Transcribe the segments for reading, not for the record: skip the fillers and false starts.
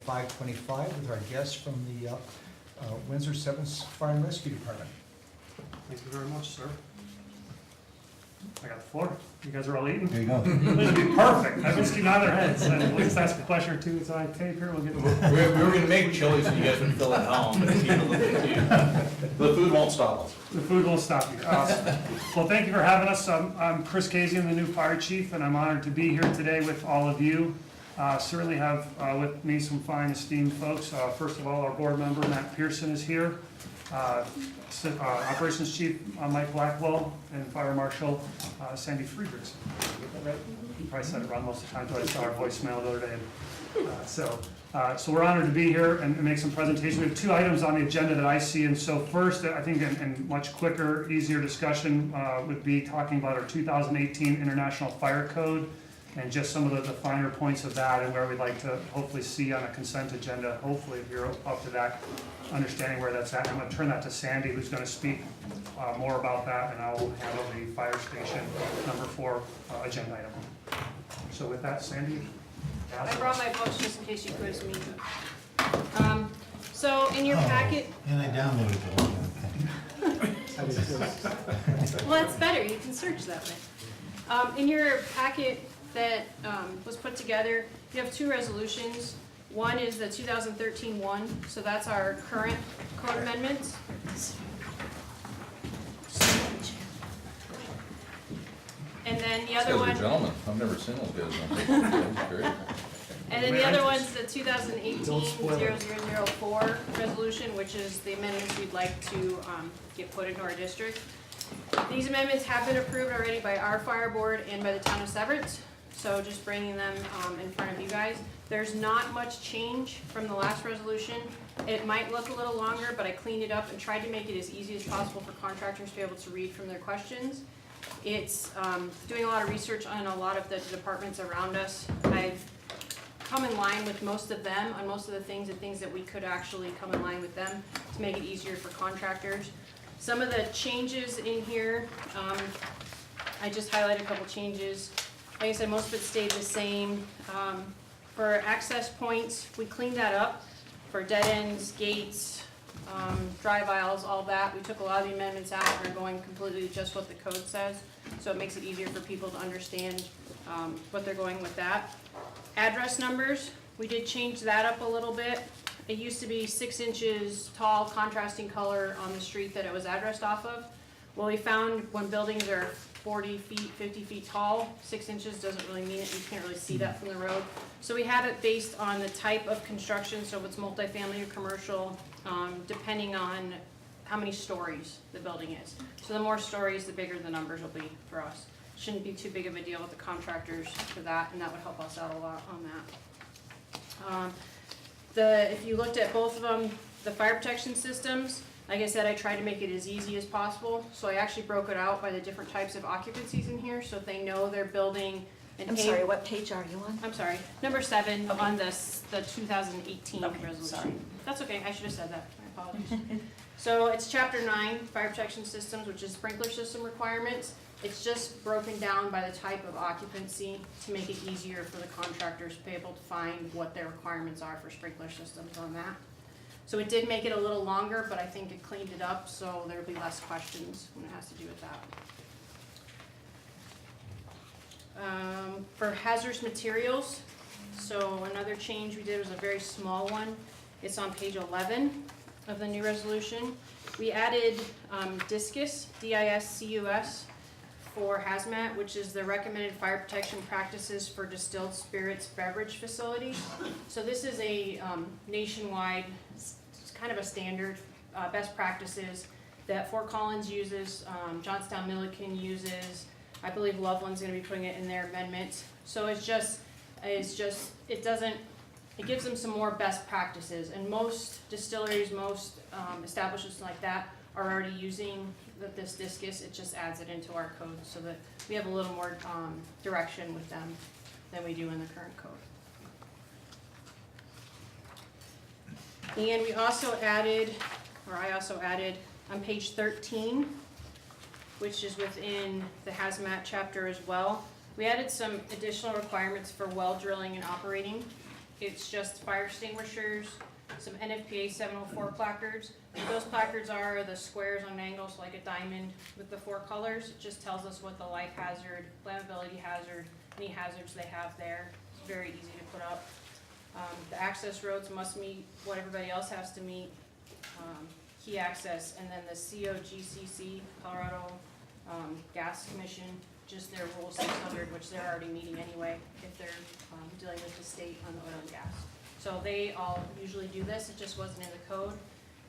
525 with our guest from the Windsor 7th Fire and Rescue Department. Thank you very much, sir. I got the floor. You guys are all eating? There you go. This will be perfect. I've been sticking on their heads. And we'll just ask a question or two. It's on tape here. We'll get to it. We were gonna make chili so you guys would feel at home, but it's a little bit too. The food won't stop us. The food will stop you. Awesome. Well, thank you for having us. I'm Chris Casey. I'm the new fire chief, and I'm honored to be here today with all of you. Certainly have with me some fine esteemed folks. First of all, our board member, Matt Pearson, is here. Operations Chief Mike Blackwell, and Fire Marshal Sandy Friedrichs. You probably said it wrong most of the time, but I saw our voicemail the other day. So we're honored to be here and make some presentation. We have two items on the agenda that I see, and so first, I think, and much quicker, easier discussion would be talking about our 2018 International Fire Code and just some of the finer points of that and where we'd like to hopefully see on a consent agenda, hopefully if you're up to that, understanding where that's at. I'm going to turn that to Sandy, who's going to speak more about that, and I will handle the fire station number 4 agenda item. So with that, Sandy. I brought my books just in case you quiz me. So in your packet. And I downloaded it. Well, that's better. You can search that way. In your packet that was put together, you have 2 resolutions. One is the 2013 one, so that's our current code amendments. And then the other one. Gentlemen, I've never seen those guys. That's great. And then the other one's the 2018-0004 resolution, which is the amendments we'd like to get put into our district. These amendments have been approved already by our fire board and by the town of Severance, so just bringing them in front of you guys. There's not much change from the last resolution. It might look a little longer, but I cleaned it up and tried to make it as easy as possible for contractors to be able to read from their questions. It's doing a lot of research on a lot of the departments around us. I've come in line with most of them on most of the things and things that we could actually come in line with them to make it easier for contractors. Some of the changes in here, I just highlighted a couple changes. Like I said, most of it stayed the same. For access points, we cleaned that up. For dead ends, gates, drive aisles, all that. We took a lot of the amendments out and are going completely just what the code says. So it makes it easier for people to understand what they're going with that. Address numbers, we did change that up a little bit. It used to be 6 inches tall, contrasting color on the street that it was addressed off of. Well, we found when buildings are 40 feet, 50 feet tall, 6 inches doesn't really mean it. You can't really see that from the road. So we have it based on the type of construction, so if it's multifamily or commercial, depending on how many stories the building is. So the more stories, the bigger the numbers will be for us. Shouldn't be too big of a deal with the contractors for that, and that would help us out a lot on that. If you looked at both of them, the fire protection systems, like I said, I tried to make it as easy as possible. So I actually broke it out by the different types of occupancies in here, so if they know they're building an I'm sorry, what page are you on? I'm sorry, number 7 Okay. on the 2018 resolution. Sorry. That's okay, I should have said that, my apologies. So it's chapter 9, fire protection systems, which is sprinkler system requirements. It's just broken down by the type of occupancy to make it easier for the contractors to be able to find what their requirements are for sprinkler systems on that. So it did make it a little longer, but I think it cleaned it up, so there'll be less questions when it has to do with that. For hazardous materials, so another change we did was a very small one. It's on page 11 of the new resolution. We added DISCUS, D-I-S-C-U-S, for hazmat, which is the recommended fire protection practices for distilled spirits beverage facilities. So this is a nationwide, it's kind of a standard best practices that Fort Collins uses, Johnstown Milliken uses. I believe Loveland's going to be putting it in their amendments. So it gives them some more best practices, and most distilleries, most establishments like that are already using this DISCUS. It just adds it into our code so that we have a little more direction with them than we do in the current code. And we also added, or I also added on page 13, which is within the hazmat chapter as well. We added some additional requirements for well drilling and operating. it's just fire extinguishers, some NFPA 704 placards. What those placards are the squares on angles, like a diamond with the 4 colors. It just tells us what the life hazard, flammability hazard, any hazards they have there. It's very easy to put up. The access roads must meet what everybody else has to meet, key access, and then the COGCC, Colorado Gas Commission, just their Rule 600, which they're already meeting anyway if they're dealing with the state on the oil and gas. So they all usually do this, it just wasn't in the code,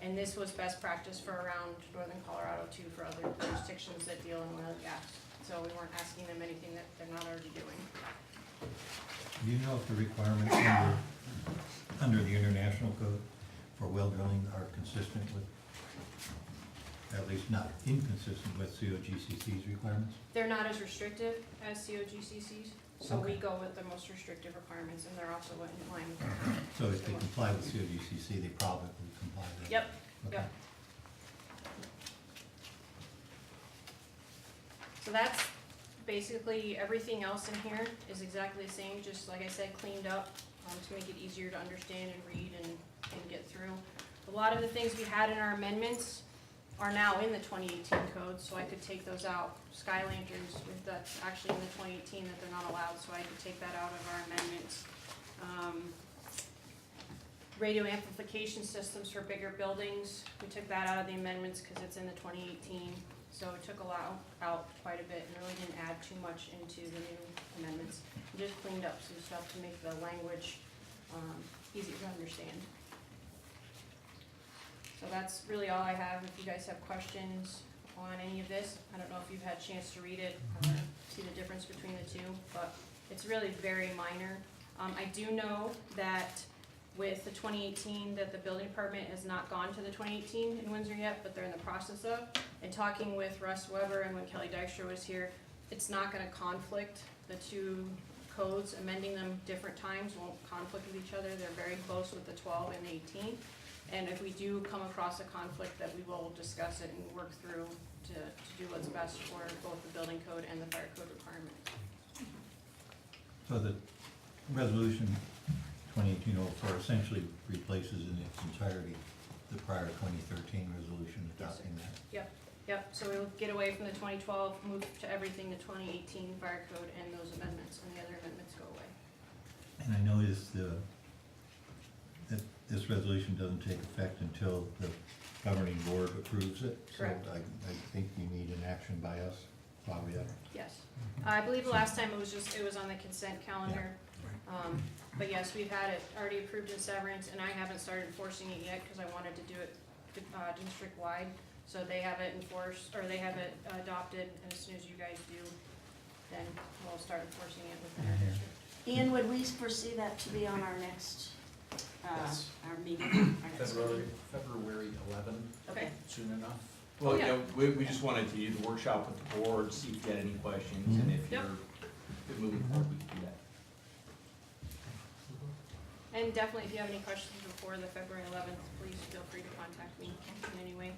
and this was best practice for around northern Colorado too, for other jurisdictions that deal in oil and gas. So we weren't asking them anything that they're not already doing. Do you know if the requirements under the international code for well drilling are consistent with, at least not inconsistent with COGCC's requirements? They're not as restrictive as COGCC's, so we Okay. go with the most restrictive requirements, and they're also in line with. So if they comply with COGCC, they probably comply then? Yep, Okay. yep. So that's basically everything else in here is exactly the same, just like I said, cleaned up to make it easier to understand and read and get through. A lot of the things we had in our amendments are now in the 2018 code, so I could take those out. Sky lanterns, if that's actually in the 2018 that they're not allowed, so I could take that out of our amendments. Radio amplification systems for bigger buildings, we took that out of the amendments because it's in the 2018. So it took a lot out, quite a bit, and really didn't add too much into the new amendments. We just cleaned up some stuff to make the language easier to understand. So that's really all I have. If you guys have questions on any of this, I don't know if you've had a chance to read it, see the difference between the two, but it's really very minor. I do know that with the 2018, that the building department has not gone to the 2018 in Windsor yet, but they're in the process of. And talking with Russ Weber and when Kelly Dykstra was here, it's not gonna conflict the two codes. Amending them different times won't conflict with each other. They're very close with the 12 and the 18. And if we do come across a conflict, that we will discuss it and work through to do what's best for both the building code and the fire code requirement. So the resolution 2018-04 essentially replaces in its entirety the prior 2013 resolution adopting that? Yep, so we'll get away from the 2012, move to everything the 2018 fire code and those amendments, and the other amendments go away. And I noticed that this resolution doesn't take effect until the governing board approves it. Correct. So I think you need an action by us while we have it. Yes. I believe the last time it was on the consent calendar. But yes, we've had it already approved in severance, and I haven't started enforcing it yet because I wanted to do it district-wide. So they have it enforced, or they have it adopted, and as soon as you guys do, then we'll start enforcing it within our district. Ian, would we foresee that to be on our next, Yes. our meeting? Our next meeting? February 11, Okay. soon enough. Oh, Well, yeah. we just wanted to use the workshop with the board, see if you had any questions, and if Yep. you're moving forward, we can do that. And definitely, if you have any questions before the February 11th, please feel free to contact me in any way.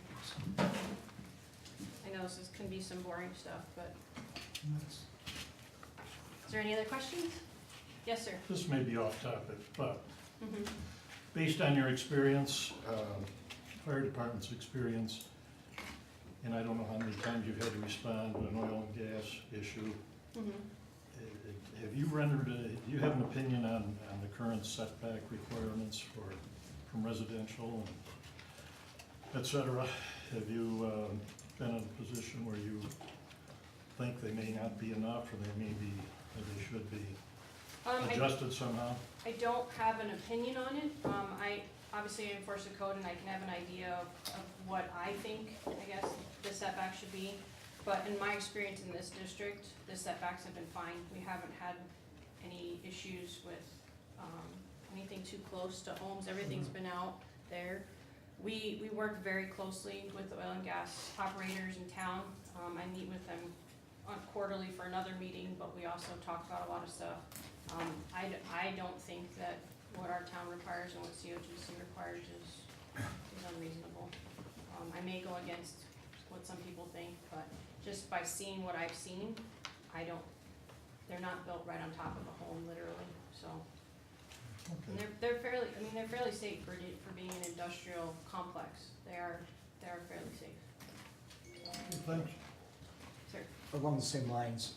I know can be some boring stuff, but. Is there any other questions? Yes, sir. This may be off topic, but Mhm. based on your experience, fire department's experience, and I don't know how many times you've had to respond to an oil and gas issue, Mhm. have you rendered, do you have an opinion on the current setback requirements from residential and et cetera? Have you been in a position where you think they may not be enough, or they may be, or they should be adjusted somehow? I don't have an opinion on it. I obviously enforce the code and I can have an idea of what I think, I guess, the setback should be. But in my experience in this district, the setbacks have been fine. We haven't had any issues with anything too close to homes. Everything's been out there. We work very closely with the oil and gas operators in town. I meet with them quarterly for another meeting, but we also talk about a lot of stuff. I don't think that what our town requires and what COGC requires is unreasonable. I may go against what some people think, but just by seeing what I've seen, they're not built right on top of a home, literally, so. And Okay. they're fairly, I mean, they're fairly safe for being an industrial complex. They are fairly safe. Thanks. Sir? Along the same lines,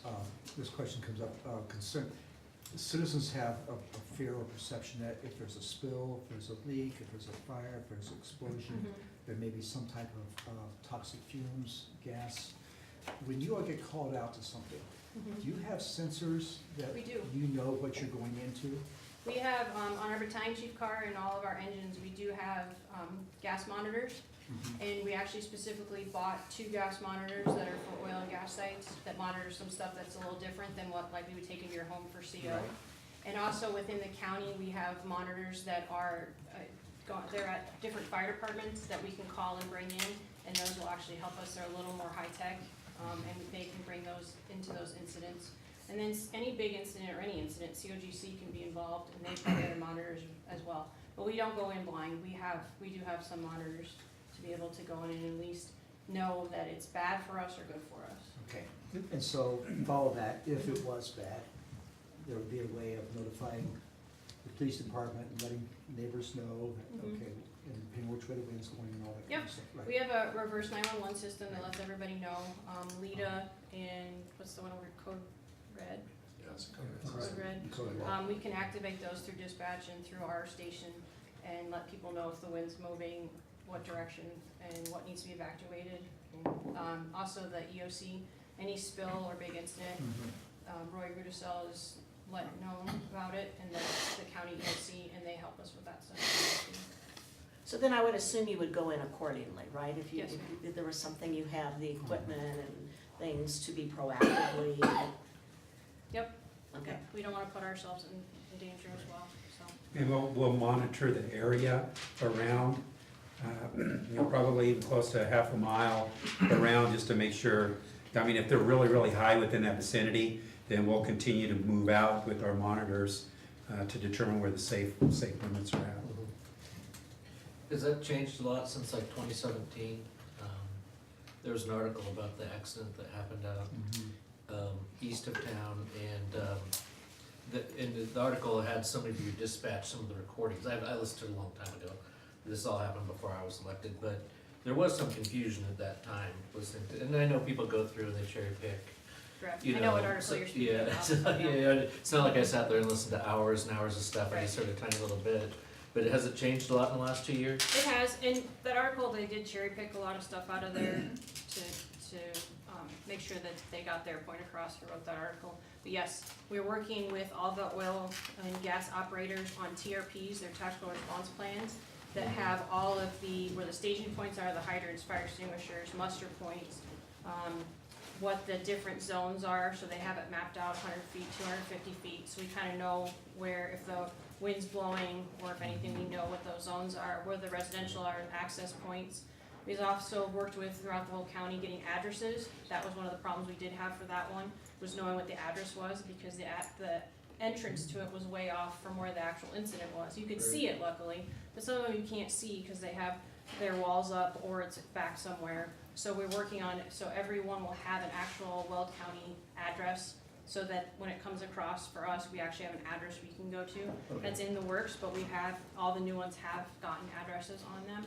this question comes up, concern, citizens have a fear or perception that if there's a spill, if there's a leak, if there's a fire, if there's an explosion, there may be some type of toxic fumes, gas. When you all get called out to something, do you have sensors that We do. you know what you're going into? We have, on our battalion chief car and all of our engines, we do have gas monitors. And we actually specifically bought 2 gas monitors that are for oil and gas sites that monitor some stuff that's a little different than what like we would take into your home for CO. Right. And also within the county, we have monitors that are, they're at different fire departments that we can call and bring in, and those will actually help us. They're a little more high-tech, and they can bring those into those incidents. And then any big incident or any incident, COGC can be involved, and they have other monitors as well. But we don't go in blind. We do have some monitors to be able to go in and at least know that it's bad for us or good for us. Okay, and so follow that, if it was bad, there would be a way of notifying the police department and letting neighbors know that, Mhm. okay, and depending which way the wind's going and all that kind Yep. of stuff, right? We have a reverse 911 system that lets everybody know. LIDA and what's the one over Code Red? Code Red. Code red. We can activate those through dispatch and through our station and let people know if the wind's moving, what direction, and what needs to be evacuated. And, also the EOC, any spill or big incident, Mhm. Roy Rudisell is let known about it, and the county EOC, and they help us with that stuff. So then I would assume you would go in accordingly, right? If you, Yes, ma'am. if there was something, you have the equipment and things to be proactively. Yep. Okay. We don't wanna put ourselves in danger as well, so. And we'll monitor the area around, probably even close to half a mile around, just to make sure. I mean, if they're really, really high within that vicinity, then we'll continue to move out with our monitors to determine where the safe limits are at. Has that changed a lot since like 2017? There was an article about the accident that happened out east of town, and the article had somebody who dispatched some of the recordings. I listened to it a long time ago. This all happened before I was elected, but there was some confusion at that time listening to, and I know people go through and they cherry pick. Correct. You I know what know, article so- you're speaking yeah, about. so, yeah, it's not like I sat there and listened to hours and hours of stuff. I just Right. heard a tiny little bit. But has it changed a lot in the last 2 years? It has, and that article, they did cherry pick a lot of stuff out of there to make sure that they got their point across who wrote that article. But yes, we're working with all the oil and gas operators on TRPs, their tactical response plans, that have all of where the staging points are, the hydrants, fire extinguishers, muster points, what the different zones are, so they have it mapped out 100 feet, 250 feet, so we kind of know where, if the wind's blowing, or if anything, we know what those zones are, where the residential are, access points. We've also worked with, throughout the whole county, getting addresses. That was one of the problems we did have for that one, was knowing what the address was, because the entrance to it was way off from where the actual incident was. You could see it luckily, but some of them you can't see because they have their walls up or it's back somewhere. So we're working on it, so everyone will have an actual Weld County address, so that when it comes across for us, we actually have an address we can go to. That's in the works, but we have, all the new ones have gotten addresses on them.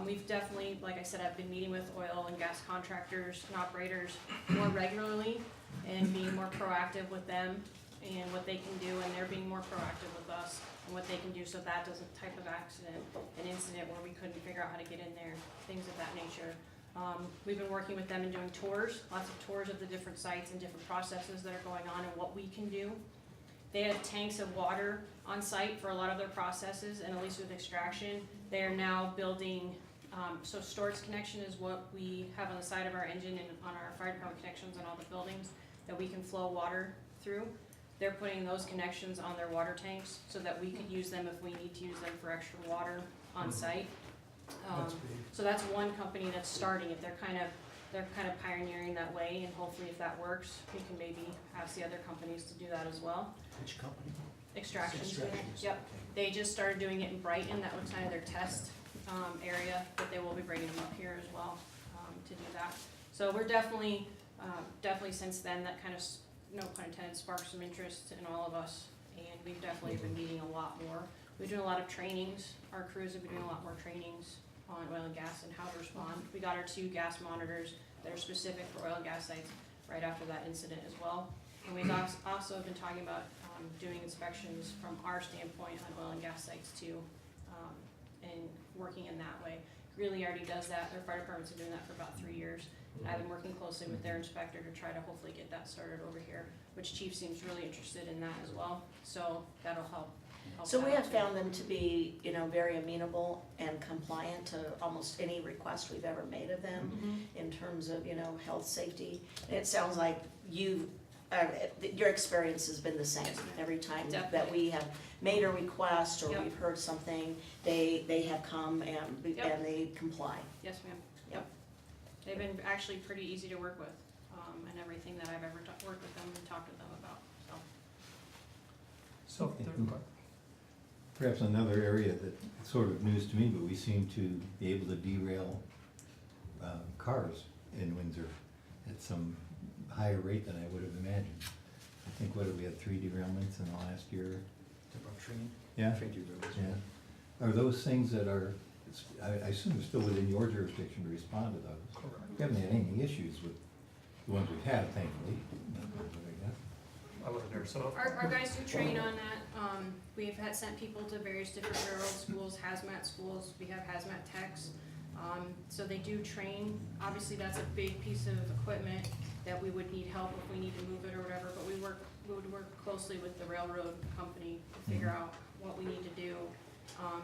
We've definitely, like I said, I've been meeting with oil and gas contractors and operators more regularly and being more proactive with them and what they can do, and they're being more proactive with us and what they can do, so that doesn't type of accident, an incident where we couldn't figure out how to get in there, things of that nature. We've been working with them and doing tours, lots of tours of the different sites and different processes that are going on and what we can do. They have tanks of water on site for a lot of their processes, and at least with extraction, they are now building, so storage connection is what we have on the side of our engine and on our fire department connections on all the buildings that we can flow water through. They're putting those connections on their water tanks so that we could use them if we need to use them for extra water on site. That's big. So that's one company that's starting it. They're kind of pioneering that way, and hopefully if that works, we can maybe ask the other companies to do that as well. Which company? Extractions. Extractions, Yep. okay. They just started doing it in Brighton. That was kind of their test area, but they will be bringing them up here as well to do that. So we're definitely since then, that kind of, no pun intended, sparked some interest in all of us. And we've definitely been meeting a lot more. We're doing a lot of trainings, our crews have been doing a lot more trainings on oil and gas and how to respond. We got our 2 gas monitors that are specific for oil and gas sites right after that incident as well. And we've also been talking about doing inspections from our standpoint on oil and gas sites too, and working in that way. Greeley already does that, their fire departments have been doing that for about 3 years. I've been working closely with their inspector to try to hopefully get that started over here, which Chief seems really interested in that as well, so that'll help. So we that out have too. found them to be, you know, very amenable and compliant to almost any request we've ever made of them Mhm. in terms of, you know, health, safety. And it sounds like your experience has been the same. Every time that Definitely. we have made a request or Yep. we've heard something, they have come and Yep. they comply. Yes, ma'am. Yep. They've been actually pretty easy to work with, and everything that I've ever worked with them and talked with them about, so. So, Okay. there- Perhaps another area that is sort of news to me, but we seem to be able to derail cars in Windsor at some higher rate than I would have imagined. I think, what, we had 3 derailments in the last year? About training. Yeah? Train derailments. Yeah. Are those things that are, I assume it's still within your jurisdiction to respond to those? correct. We haven't had any issues with the ones we've had, thankfully. I wasn't there, so. Our guys do train on that, we've had sent people to various different railroad schools, hazmat schools, we have hazmat techs. So they do train, obviously that's a big piece of equipment that we would need help if we need to move it or whatever, but we would work closely with the railroad company to figure out what we need to do.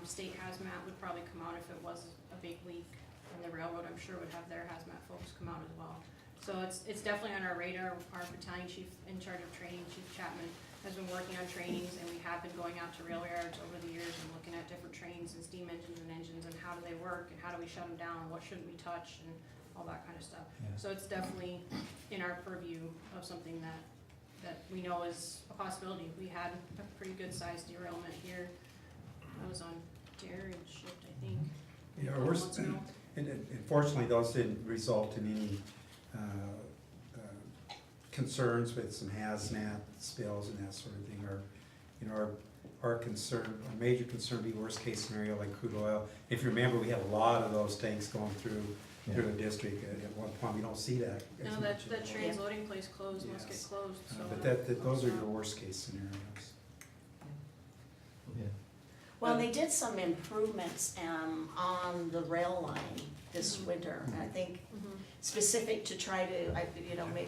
State hazmat would probably come out if it was a big leak, and the railroad, I'm sure, would have their hazmat folks come out as well. So it's definitely on our radar. Our battalion chief in charge of training, Chief Chapman, has been working on trainings, and we have been going out to rail yards over the years and looking at different trains and steam engines and engines, and how do they work, and how do we shut them down, what shouldn't we touch, and all that kind of stuff. Yeah. So it's definitely in our purview of something that we know is a possibility. We had a pretty good sized derailment here. I was on Jared's shift, I think. Yeah, a couple months ago. and fortunately, those didn't result in any concerns with some hazmat spills and that sort of thing. Our concern, our major concern would be worst case scenario like crude oil. If you remember, we had a lot of those tanks going through the district at one point. We don't see that as No, much that anymore. transloading place closed, must get Yes. closed, so. But those are your worst case scenarios. Yeah. Well, they did some improvements on the rail line this winter, I think Mhm. specific to try to,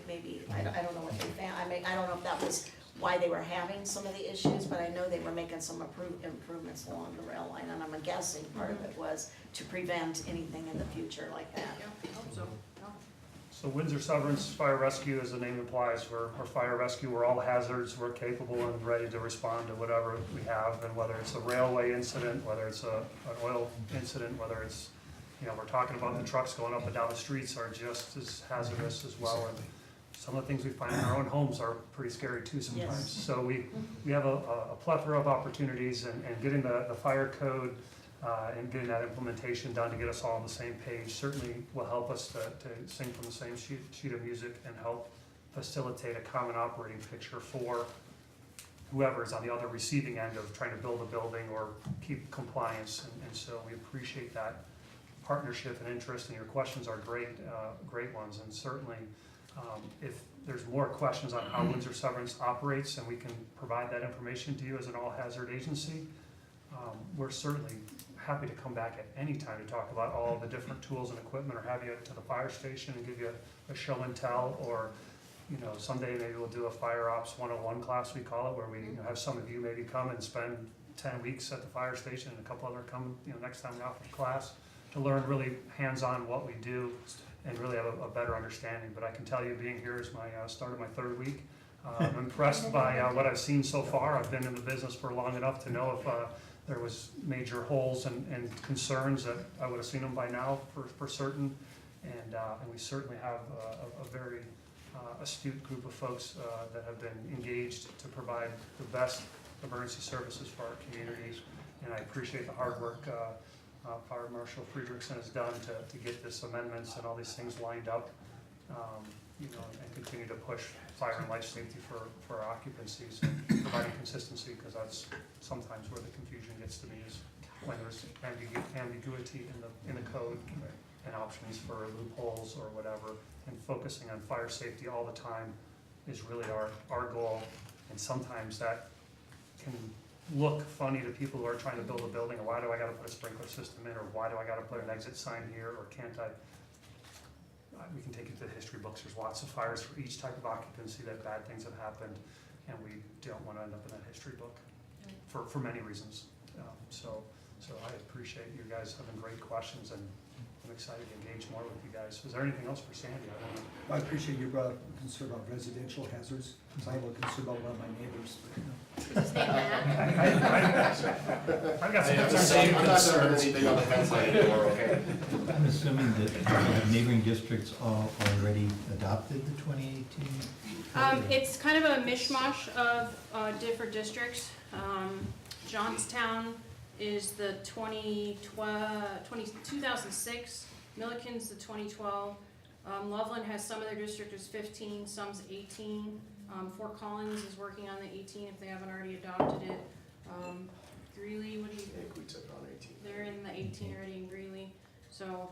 maybe, I don't know what they found, I don't know if that was why they were having some of the issues, but I know they were making some improvements along the rail line, and I'm guessing part of it was to prevent anything in the future like that. Yeah, I hope so, yeah. So Windsor Severance Fire Rescue, as the name implies, we're fire rescue, we're all hazards, we're capable and ready to respond to whatever we have, and whether it's a railway incident, whether it's an oil incident, whether it's, we're talking about the trucks going up and down the streets are just as hazardous as well, and some of the things we find in our own homes are pretty scary too sometimes. Yes. So we have a plethora of opportunities, and getting the fire code and getting that implementation done to get us all on the same page certainly will help us to sing from the same sheet of music and help facilitate a common operating picture for whoever is on the other receiving end of trying to build a building or keep compliance. And so we appreciate that partnership and interest, and your questions are great ones. And certainly, if there's more questions on how Windsor Severance operates, and we can provide that information to you as an all-hazard agency, we're certainly happy to come back at any time to talk about all the different tools and equipment, or have you to the fire station and give you a show and tell, or someday maybe we'll do a Fire Ops 101 class, we call it, where we have some of you maybe come and spend 10 weeks at the fire station, and a couple other come next time we offer the class, to learn really hands-on what we do and really have a better understanding. But I can tell you, being here is my start of my 3rd week. I'm impressed by what I've seen so far. I've been in the business for long enough to know if there was major holes and concerns that I would have seen them by now for certain. And we certainly have a very astute group of folks that have been engaged to provide the best emergency services for our communities. And I appreciate the hard work Fire Marshal Friedrichsen has done to get this amendments and all these things lined up. you know, and continue to push fire and life safety for occupancies and providing consistency, because that's sometimes where the confusion gets to me, is when there's ambiguity in the code and options for loopholes or whatever, and focusing on fire safety all the time is really our goal. And sometimes that can look funny to people who are trying to build a building, or why do I gotta put a sprinkler system in, or why do I gotta put an exit sign here, or can't I? We can take it to the history books, there's lots of fires for each type of occupancy that bad things have happened, and we don't wanna end up in that history book for many reasons. So I appreciate you guys having great questions, and I'm excited to engage more with you guys. Is there anything else for Sandy? I don't know. I appreciate your concern about residential hazards, because I have a concern about one of my neighbors. Is his name Matt? I've got some I have the concerns. same concern, anything on the fence line anymore, okay? I'm assuming that neighboring districts all already adopted the 2018? It's kind of a mishmash of different districts. Johnstown is the 2006, Milliken's the 2012. Loveland has some of their district is 15, some's 18. Fort Collins is working on the 18 if they haven't already adopted it. Greeley, what do you I think we took it on 18. They're in the 18 already in Greeley. So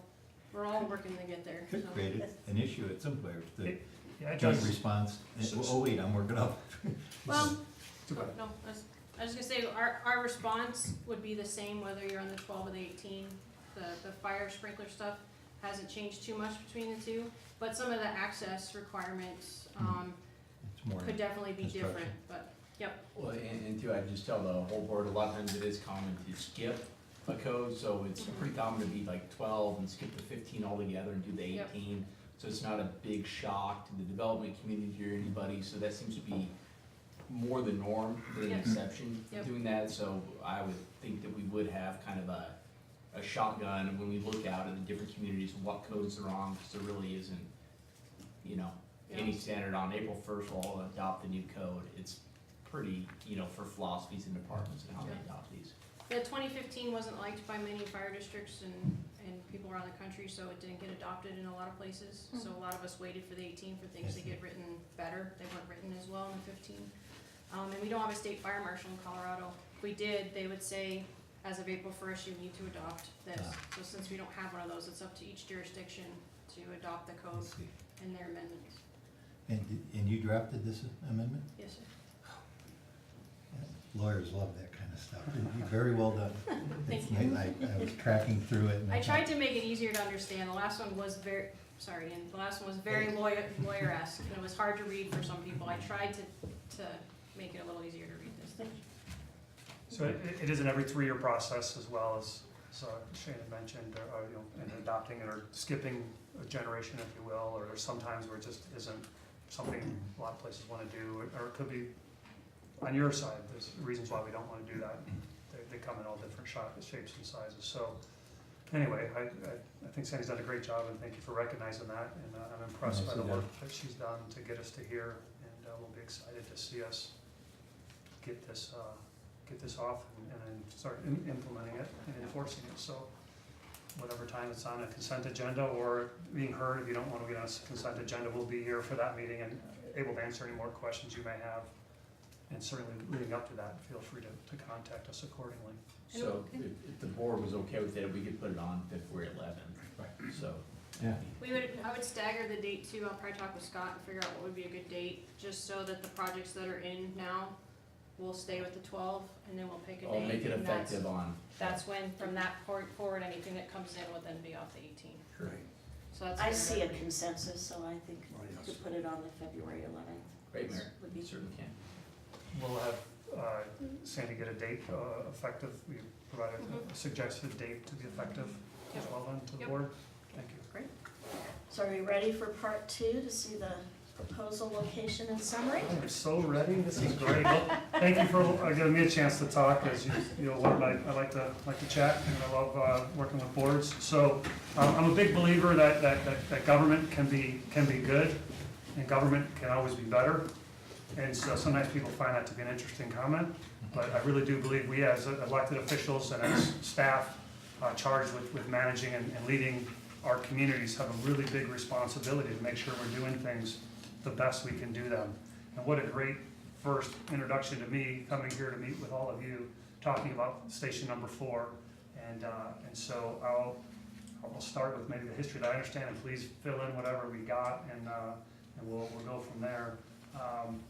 we're all working to get there. Could So. create an issue at some point, the Yeah, it joint does. response, oh wait, I'm working up. Well, Too bad. no, I was gonna say, our response would be the same whether you're on the 12 or the 18. The fire sprinkler stuff hasn't changed too much between the two, but some of the access requirements, It's more could definitely be different, construction. but, yep. Well, and too, I just tell the whole board, a lot of times it is common to skip a code, so it's pretty common to be like 12 and skip the 15 altogether and do the Yep. 18. So it's not a big shock to the development community or anybody, so that seems to be more the norm than an Yep. exception Yep. doing that. So I would think that we would have kind of a shotgun when we look out at the different communities and what codes are on, because there really isn't, you know, any Yeah. standard on April 1st will all adopt the new code. It's pretty, you know, for philosophies and departments and how they Yeah. adopt these. The 2015 wasn't liked by many fire districts and people around the country, so it didn't get adopted in a lot of places. So a lot of us waited for the 18 for things to get written better. They weren't written as well in the 15. And we don't have a state fire marshal in Colorado. If we did, they would say, as of April 1st, you need to adopt this. So since we don't have one of those, it's up to each jurisdiction to adopt the code and their amendments. And you drafted this amendment? Yes, sir. Lawyers love that kind of stuff. You're very well done. Thank It's you. nice. I was tracking through it. And I tried to make it easier to understand. The last one was very, sorry, and the last one was very lawyer-esque, and it was hard to read for some people. I tried to make it a little easier to read this thing. So it is an every 3-year process, as well as, so Shane had mentioned, you know, and adopting it or skipping a generation, if you will, or there's sometimes where it just isn't something a lot of places wanna do, or it could be, on your side, there's reasons why we don't wanna do that. They come in all different shapes and sizes, so, anyway, I think Sandy's done a great job, and thank you for recognizing that, and I'm impressed by the work that she's done to get us to here, and we'll be excited to see us get this off and then start implementing it and enforcing it. So whatever time it's on a consent agenda or being heard, if you don't want to get on a consent agenda, we'll be here for that meeting and able to answer any more questions you may have. And certainly leading up to that, feel free to contact us accordingly. So if the board was okay with it, we could put it on February 11th. Right. So. Yeah. I would stagger the date too. I'll probably talk with Scott and figure out what would be a good date, just so that the projects that are in now will stay with the 12, and then we'll pick a date. I'll make it and effective on. That's when, from that point forward, anything that comes in will then be off the 18. Right. So that's. I kind of see a everybody. consensus, so I think Oh, yes. to put it on the February 11th. Great, Mayor. Would be Certainly can. We'll have Sandy get a date effective. We provided a suggested date to be effective as Yep. well then to the Yep. board. Thank you. Great. So are we ready for part 2 to see the proposal location and summary? Oh, we're so ready. This is great. Well, thank you for giving me a chance to talk. As you know, I like to chat, and I love working with boards. So I'm a big believer that government can be good, and government can always be better. And so sometimes people find that to be an interesting comment, but I really do believe we as elected officials and as staff charged with managing and leading our communities have a really big responsibility to make sure we're doing things the best we can do them. And what a great first introduction to me, coming here to meet with all of you, talking about station number 4. And so I'll start with maybe the history that I understand, and please fill in whatever we got, and we'll go from there.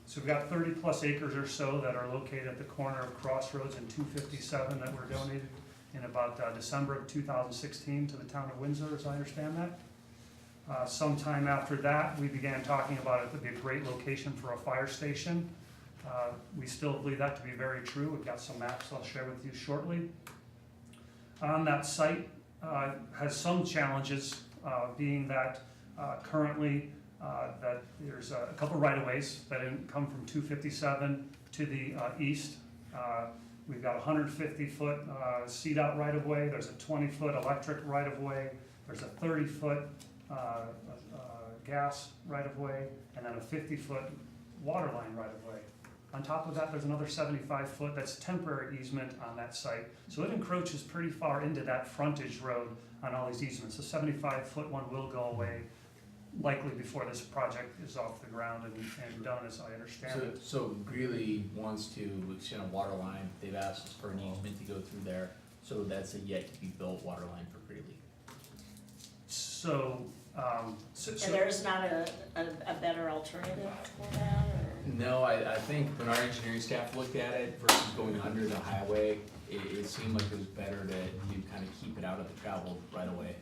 So we've got 30 plus acres or so that are located at the corner of Crossroads and 257 that were donated in about December of 2016 to the town of Windsor, as I understand that. Sometime after that, we began talking about it would be a great location for a fire station. We still believe that to be very true. We've got some maps I'll share with you shortly. On that site has some challenges, being that currently that there's a couple right-of-ways that come from 257 to the east. We've got a 150-foot CDOT right-of-way. There's a 20-foot electric right-of-way. There's a 30-foot gas right-of-way, and then a 50-foot water line right-of-way. On top of that, there's another 75-foot that's temporary easement on that site. So it encroaches pretty far into that frontage road on all these easements. The 75-foot one will go away likely before this project is off the ground and done, as I understand it. So Greeley wants to extend a water line, they've asked us for an easement to go through there, so that's a yet to be built water line for Greeley. So, And there's not a better alternative for that, or? No, I think when our engineering staff looked at it versus going under the highway, it seemed like it was better to kind of keep it out of the travel right away.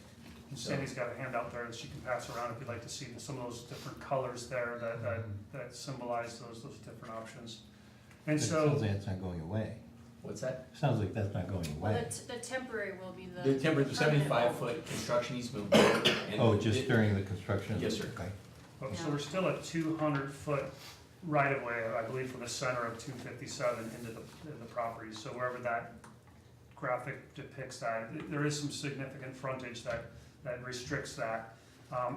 Sandy's got a handout there that she can pass around if you'd like to see some of those different colors there that symbolize those different options. And It so, sounds like it's not going away. What's that? Sounds like that's not going Well, away. the temporary will be The temporary, permanent 75-foot construction easement. And Oh, just during the construction? Yes, sir. Okay. so we're still at 200-foot right-of-way, I believe, from the center of 257 into the property. So wherever that graphic depicts that, there is some significant frontage that restricts that.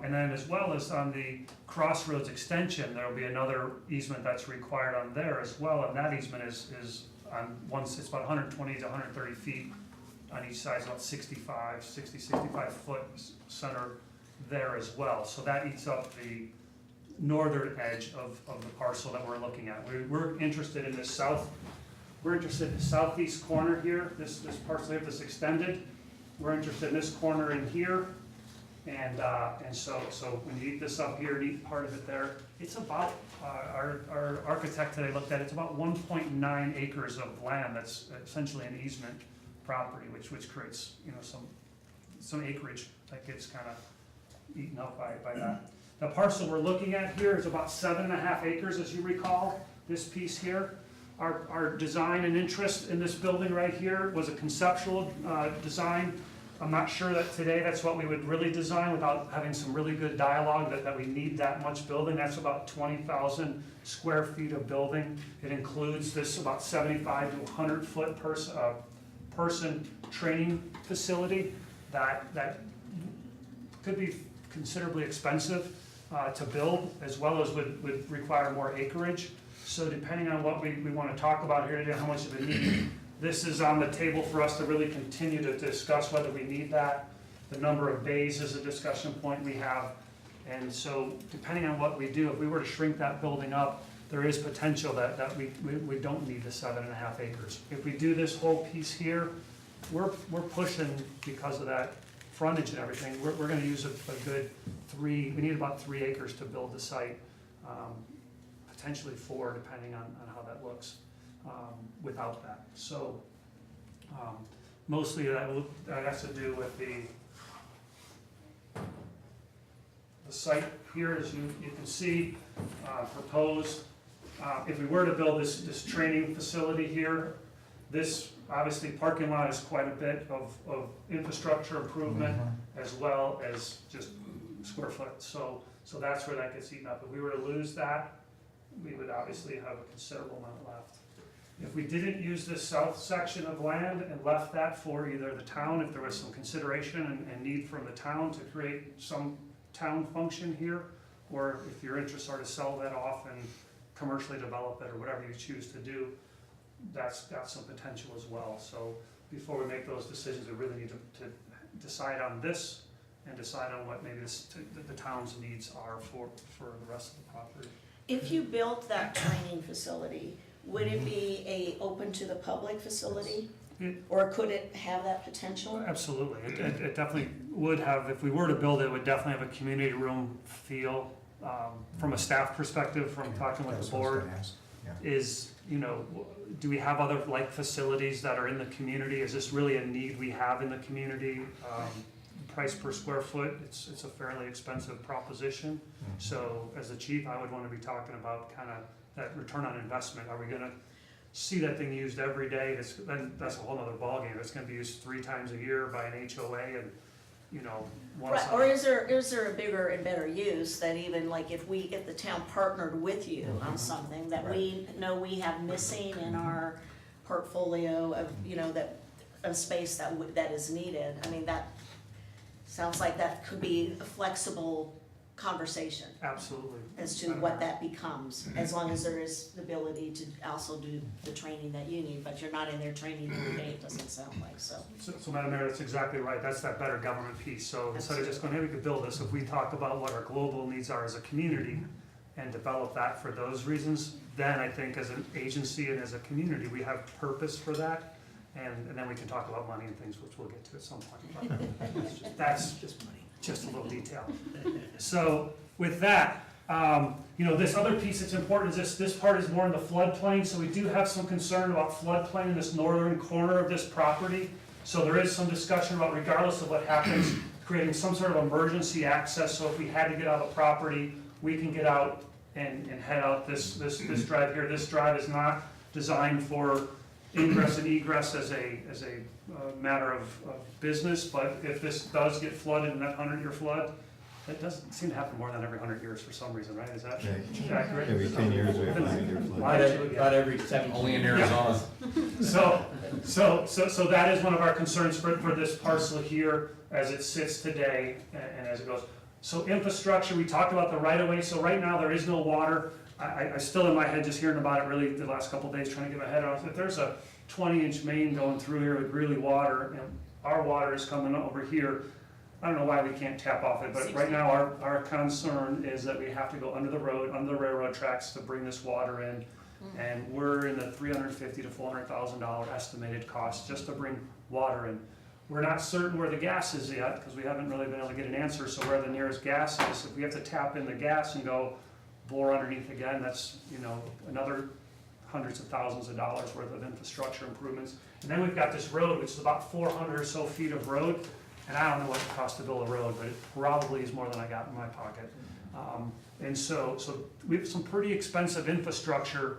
And then as well as on the Crossroads extension, there will be another easement that's required on there as well, and that easement is on it's about 120 to 130 feet on each side, it's about 65 foot center there as well. So that eats up the northern edge of the parcel that we're looking at. We're interested in this we're interested in the southeast corner here, this parcel here, this extended. We're interested in this corner in here, and so when you eat this up here and eat part of it there, it's about, our architect today looked at it, it's about 1.9 acres of land that's essentially an easement property, which creates, some acreage that gets kind of eaten up by that. The parcel we're looking at here is about 7.5 acres, as you recall, this piece here. Our design and interest in this building right here was a conceptual design. I'm not sure that today that's what we would really design without having some really good dialogue that we need that much building. That's about 20,000 square feet of building. It includes this about 75 to 100 foot person training facility that could be considerably expensive to build, as well as would require more acreage. So depending on what we want to talk about here today, how much of a need, this is on the table for us to really continue to discuss whether we need that. The number of bays is a discussion point we have. And so depending on what we do, if we were to shrink that building up, there is potential that we don't need the 7.5 acres. If we do this whole piece here, we're pushing, because of that frontage and everything, we're going to use a good we need about 3 acres to build the site. Potentially 4, depending on how that looks without that. So mostly that has to do with the site here, as you can see, proposed. If we were to build this training facility here, this obviously parking lot is quite a bit of infrastructure improvement, as well as just square foot. So that's where that gets eaten up. If we were to lose that, we would obviously have a considerable amount left. If we didn't use this south section of land and left that for either the town, if there was some consideration and need from the town to create some town function here, or if your interests are to sell that off and commercially develop it, or whatever you choose to do, that's got some potential as well. So before we make those decisions, we really need to decide on this and decide on what maybe the town's needs are for the rest of the property. If you built that training facility, would it be open to the public facility? Or could it have that potential? Absolutely, it definitely would have, if we were to build it, it would definitely have a community room feel. From a staff perspective, from talking with That's the what I was board, gonna ask. Yeah. is, do we have other like facilities that are in the community? Is this really a need we have in the community? Price per square foot, it's a fairly expensive proposition. So as the chief, I would want to be talking about kind of that return on investment. Are we gonna see that thing used every day? Then that's a whole nother ballgame. It's gonna be used 3 times a year by an HOA and, once. Right, or is there a bigger and better use that even like if the town partnered with you on something that we know we have missing in our portfolio of, that, a space that is needed? I mean, that sounds like that could be a flexible conversation Absolutely. as to what that becomes, as long as there is the ability to also do the training that you need, but you're not in there training every day, it doesn't sound like, so. So Madam Mayor, that's exactly right. That's that better government piece. So instead of just going, hey, we could build this, if we talk about what our global needs are as a community and develop that for those reasons, then I think as an agency and as a community, we have purpose for that. And then we can talk about money and things, which we'll get to at some point. But that's just a little detail. So with that, this other piece that's important is this part is more in the floodplain. So we do have some concern about floodplain in this northern corner of this property. So there is some discussion about, regardless of what happens, creating some sort of emergency access. So if we had to get out of the property, we can get out and head out this drive here. This drive is not designed for ingress and egress as a matter of business, but if this does get flooded in that 100-year flood, it doesn't seem to happen more than every 100 years for some reason, right? Is that accurate? Every 10 years we have a 100-year flood. About every 7 years. Only in Arizona. So that is one of our concerns for this parcel here as it sits today and as it goes. So infrastructure, we talked about the right-of-way. So right now there is no water. I still in my head just hearing about it really the last couple of days, trying to get my head around. If there's a 20-inch main going through here with really water, and our water is coming over here, I don't know why we can't tap off it, but right now our concern is that we have to go under the road, under the railroad tracks to bring this water in. And we're in the $350,000 to $400,000 estimated cost just to bring water in. We're not certain where the gas is yet, because we haven't really been able to get an answer. So where the nearest gas is, if we have to tap in the gas and go bore underneath again, that's, another hundreds of thousands of dollars worth of infrastructure improvements. And then we've got this road, which is about 400 or so feet of road, and I don't know what it costs to build a road, but it probably is more than I got in my pocket. And so we have some pretty expensive infrastructure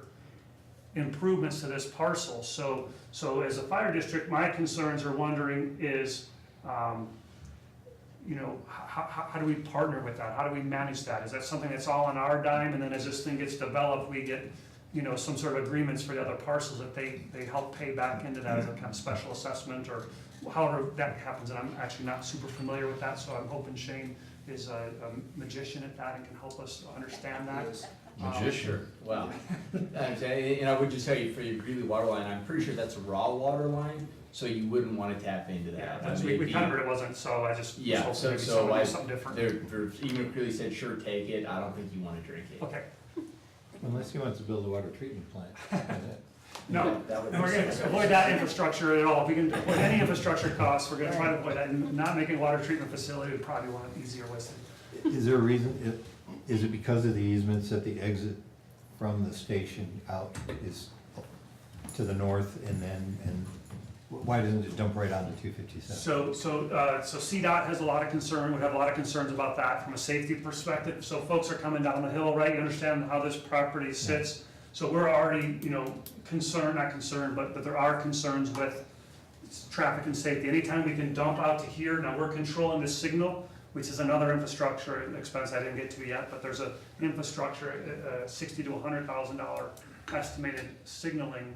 improvements to this parcel. So as a fire district, my concerns are wondering is, how do we partner with that? How do we manage that? Is that something that's all on our dime, and then as this thing gets developed, we get, some sort of agreements for the other parcels that they help pay back into that as a kind of special assessment, or however that happens, and I'm actually not super familiar with that, so I'm hoping Shane is a magician at that and can help us understand that. Magician. Well, I would just tell you for your Greeley water line, I'm pretty sure that's a raw water line, so you wouldn't want to tap into Yeah, that. that's, we kind of heard it wasn't, so I just was Yeah, hoping so, maybe so somebody I, did something different. even if Greeley said, sure, take it, I don't think you want to drink it. Okay, Unless he wants to build a water treatment plant. no, That would and we're be gonna something. avoid that infrastructure at all. If we can avoid any infrastructure costs, we're gonna try to avoid that, and not making a water treatment facility would probably one of the easier ways to. Is there a reason, is it because of the easements that the exit from the station out is to the north, and why doesn't it dump right onto 257? So CDOT has a lot of concern, we have a lot of concerns about that from a safety perspective. So folks are coming down the hill, right, you understand how this property sits. So we're already, concerned, not concerned, but there are concerns with traffic and safety. Anytime we can dump out to here, now we're controlling the signal, which is another infrastructure expense I didn't get to yet, but there's a infrastructure, $60,000 to $100,000 estimated signaling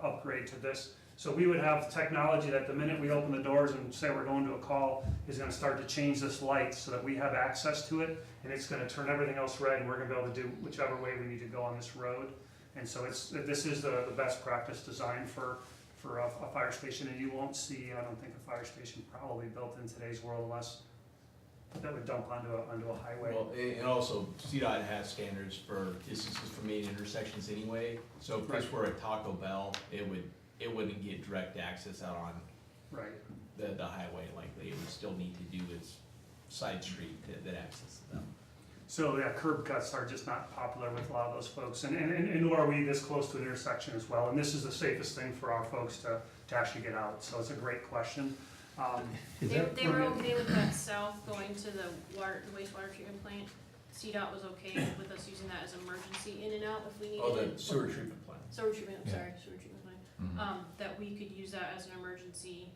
upgrade to this. So we would have technology that the minute we open the doors and say we're going to a call is gonna start to change this light so that we have access to it, and it's gonna turn everything else red, and we're gonna be able to do whichever way we need to go on this road. And so this is the best practice design for a fire station, and you won't see, I don't think, a fire station probably built in today's world unless that would dump onto a highway. Well, and also, CDOT has standards for distances from main intersections anyway, so if this were a Taco Bell, it wouldn't get direct access out on Right. the highway, likely, it would still need to do its side street that accesses them. So, yeah, curb cuts are just not popular with a lot of those folks, and nor are we this close to an intersection as well, and this is the safest thing for our folks to actually get out, so it's a great question. They were okay with that south going to the wastewater treatment plant. CDOT was okay with us using that as emergency in and out if we needed Oh, it. the sewer treatment plant. Sewer treatment, Yeah. sewer treatment plant. That we could use that as an emergency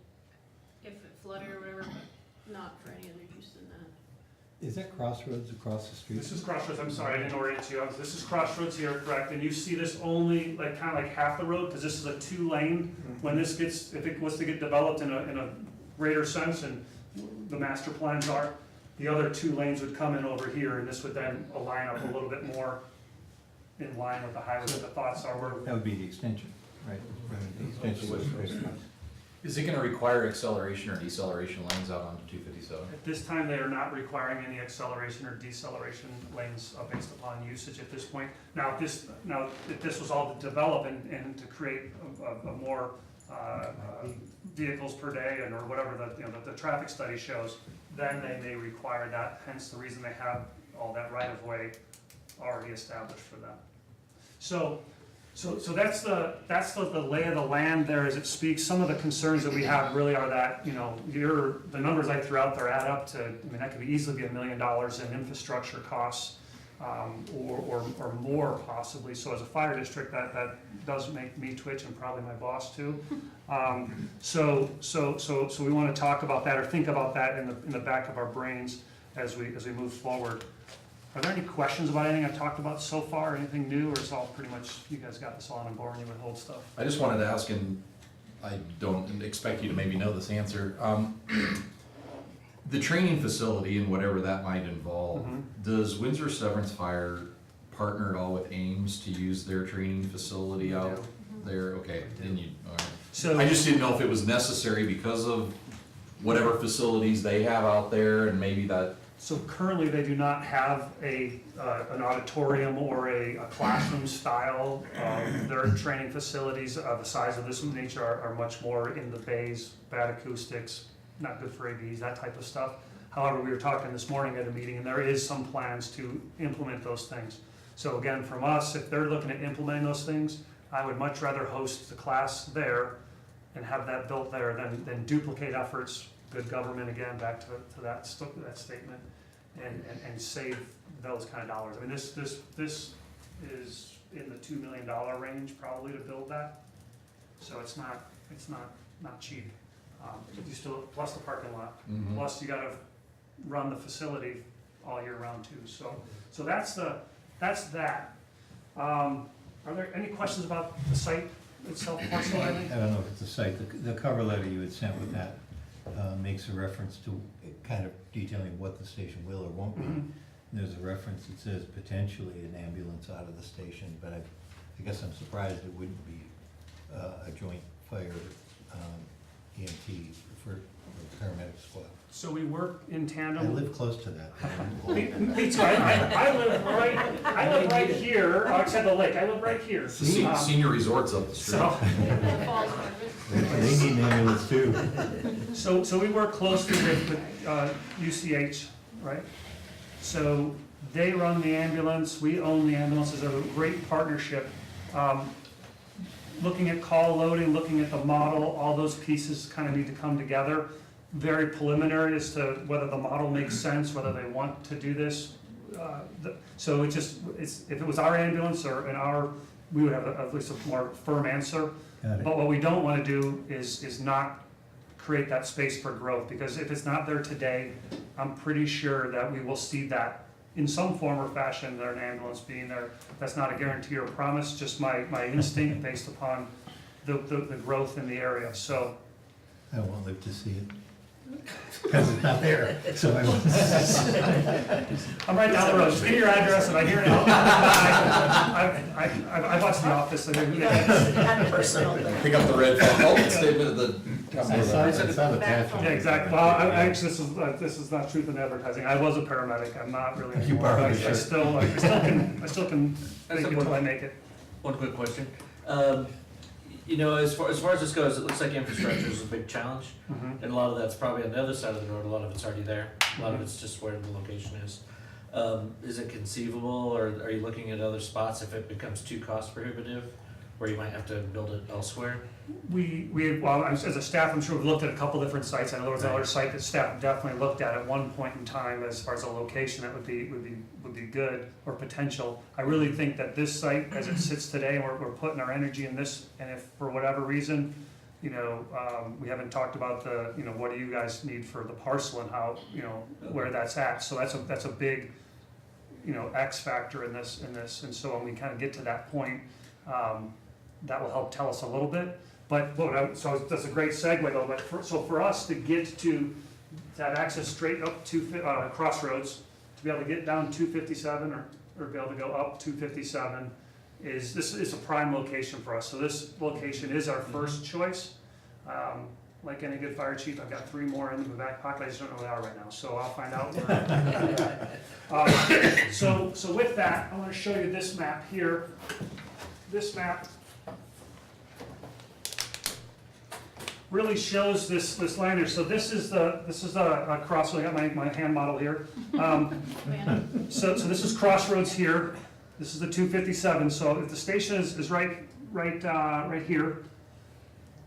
if it flooded or whatever, but not for any other use than that. Is that Crossroads across the street? This is Crossroads, I'm sorry, I didn't orient you, this is Crossroads here, correct, and you see this only like, kinda like half the road, cause this is a 2-lane. When this gets, if it was to get developed in a greater sense, and the master plans are, the other 2 lanes would come in over here, and this would then align up a little bit more in line with the highway, what the thoughts are, That would be the extension, right? The extension was Is it gonna require acceleration or deceleration lanes out onto 257? at this time, they are not requiring any acceleration or deceleration lanes based upon usage at this point. Now, if this was all to develop and to create a more vehicles per day and or whatever the traffic study shows, then they may require that, hence the reason they have all that right of way already established for them. So that's the lay of the land there as it speaks. Some of the concerns that we have really are that, the numbers I threw out there add up to, that could easily be $1 million in infrastructure costs, or more possibly. So as a fire district, that does make me twitch and probably my boss too. So we want to talk about that or think about that in the back of our brains as we move forward. Are there any questions about anything I've talked about so far, anything new, or is all pretty much, you guys got this all on board and you with old stuff? I just wanted to ask, and I don't expect you to maybe know this answer. The training facility and whatever that might involve, does Windsor Severance Fire partner at all with Ames to use their training facility out there? Okay, then you, all right. So I just didn't know if it was necessary because of whatever facilities they have out there, and maybe that. So currently, they do not have an auditorium or a classroom style. Their training facilities of the size of this nature are much more in the bays, bad acoustics, not good for AVs, that type of stuff. However, we were talking this morning at a meeting, and there is some plans to implement those things. So again, from us, if they're looking at implementing those things, I would much rather host the class there and have that built there than duplicate efforts. Good government, again, back to that statement, and save those kind of dollars. I mean, this is in the $2 million range probably to build that, so it's not cheap. You still, plus the parking lot, plus you gotta run the facility all year round too. So that's that. Are there any questions about the site itself, Marcel? I don't know if it's a site, the cover letter you had sent with that makes a reference to kind of detailing what the station will or won't be. There's a reference that says potentially an ambulance out of the station, but I guess I'm surprised it wouldn't be a joint fire EMT for paramedic squad. So we work in I tandem. live close to that. Me too. I live right here, except the lake. I live right here. Senior resorts up the street. So, They need an ambulance too. so we work closely with UCH, right? So they run the ambulance, we own the ambulance. It's a great partnership. Looking at call loading, looking at the model, all those pieces kind of need to come together. Very preliminary as to whether the model makes sense, whether they want to do this. So if it was our ambulance we would have at least a more firm answer. Got it. But what we don't want to do is not create that space for growth, because if it's not there today, I'm pretty sure that we will see that in some form or fashion, there an ambulance being there. That's not a guarantee or promise, just my instinct based upon the growth in the area. So I won't live to see it. Because it's not there, so I won't. I'm right down the road. Just give me your address and I hear it out. I watched The Office. Not personal thing. Pick up the red phone, statement of the It's not attached. Backfill. Yeah, exactly. Well, actually, this is not truth in advertising. I was a paramedic. I'm not really You anymore. borrowed I the shirt. still can That's make it a until I make it. One quick question. You know, as far as this goes, it looks like infrastructure is a big challenge. Mhm. And a lot of that's probably on the other side of the road, a lot of it's already there, a lot of it's just where the location is. Is it conceivable, or are you looking at other spots if it becomes too cost prohibitive, where you might have to build it elsewhere? Well, as a staff, I'm sure we've looked at a couple different sites. I know there was another site that staff definitely looked at one point in time as far as a location that would be good or potential. I really think that this site, as it sits today, and we're putting our energy in this, and if for whatever reason, you know, we haven't talked about the, you know, what do you guys need for the parcel and how, you know, where that's at. So that's a big, you know, X factor in this, and so when we kind of get to that point, that will help tell us a little bit. But, so that's a great segue though, but for us to get to that access straight up to Crossroads, to be able to get down 257 or be able to go up 257, this is a prime location for us. So this location is our first choice. Like any good fire chief, I've got 3 more in the back pocket. I just don't know where they are right now, so I'll find out. So with that, I want to show you this map here. This map really shows this line here. So this is a crossroad. I got my hand model here. So this is Crossroads here. This is the 257. So if the station is right here,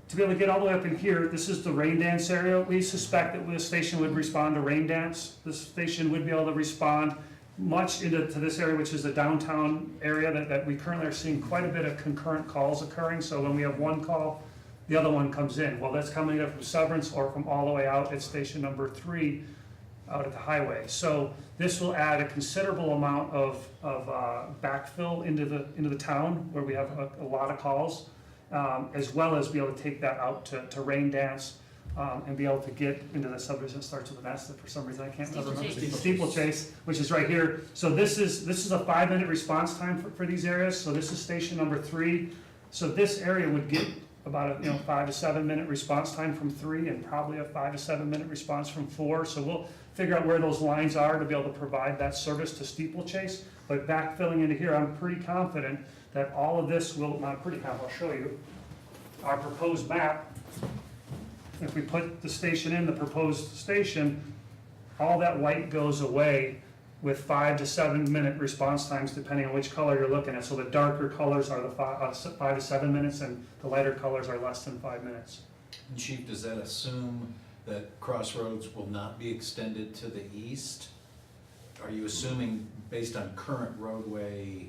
to be able to get all the way up in here, this is the rain dance area. We suspect that the station would respond to rain dance. This station would be able to respond much into this area, which is the downtown area that we currently are seeing quite a bit of concurrent calls occurring. So when we have one call, the other one comes in. Well, that's coming either from Severance or from all the way out at station number 3 out at the highway. So this will add a considerable amount of backfill into the town where we have a lot of calls, as well as be able to take that out to rain dance and be able to get into the subdivision that starts with an S that for some reason I can't remember. Steeplechase, which is right here. So this is a 5-minute response time for these areas. So this is station number 3. So this area would get about a 5 to 7 minute response time from 3, and probably a 5 to 7 minute response from 4. So we'll figure out where those lines are to be able to provide that service to Steeplechase. But backfilling into here, I'm pretty confident that all of this will, not pretty confident, I'll show you our proposed map. If we put the station in, the proposed station, all that white goes away with 5 to 7 minute response times depending on which color you're looking at. So the darker colors are the 5 to 7 minutes, and the lighter colors are less than 5 minutes. Chief, does that assume that Crossroads will not be extended to the east? Are you assuming based on current roadway?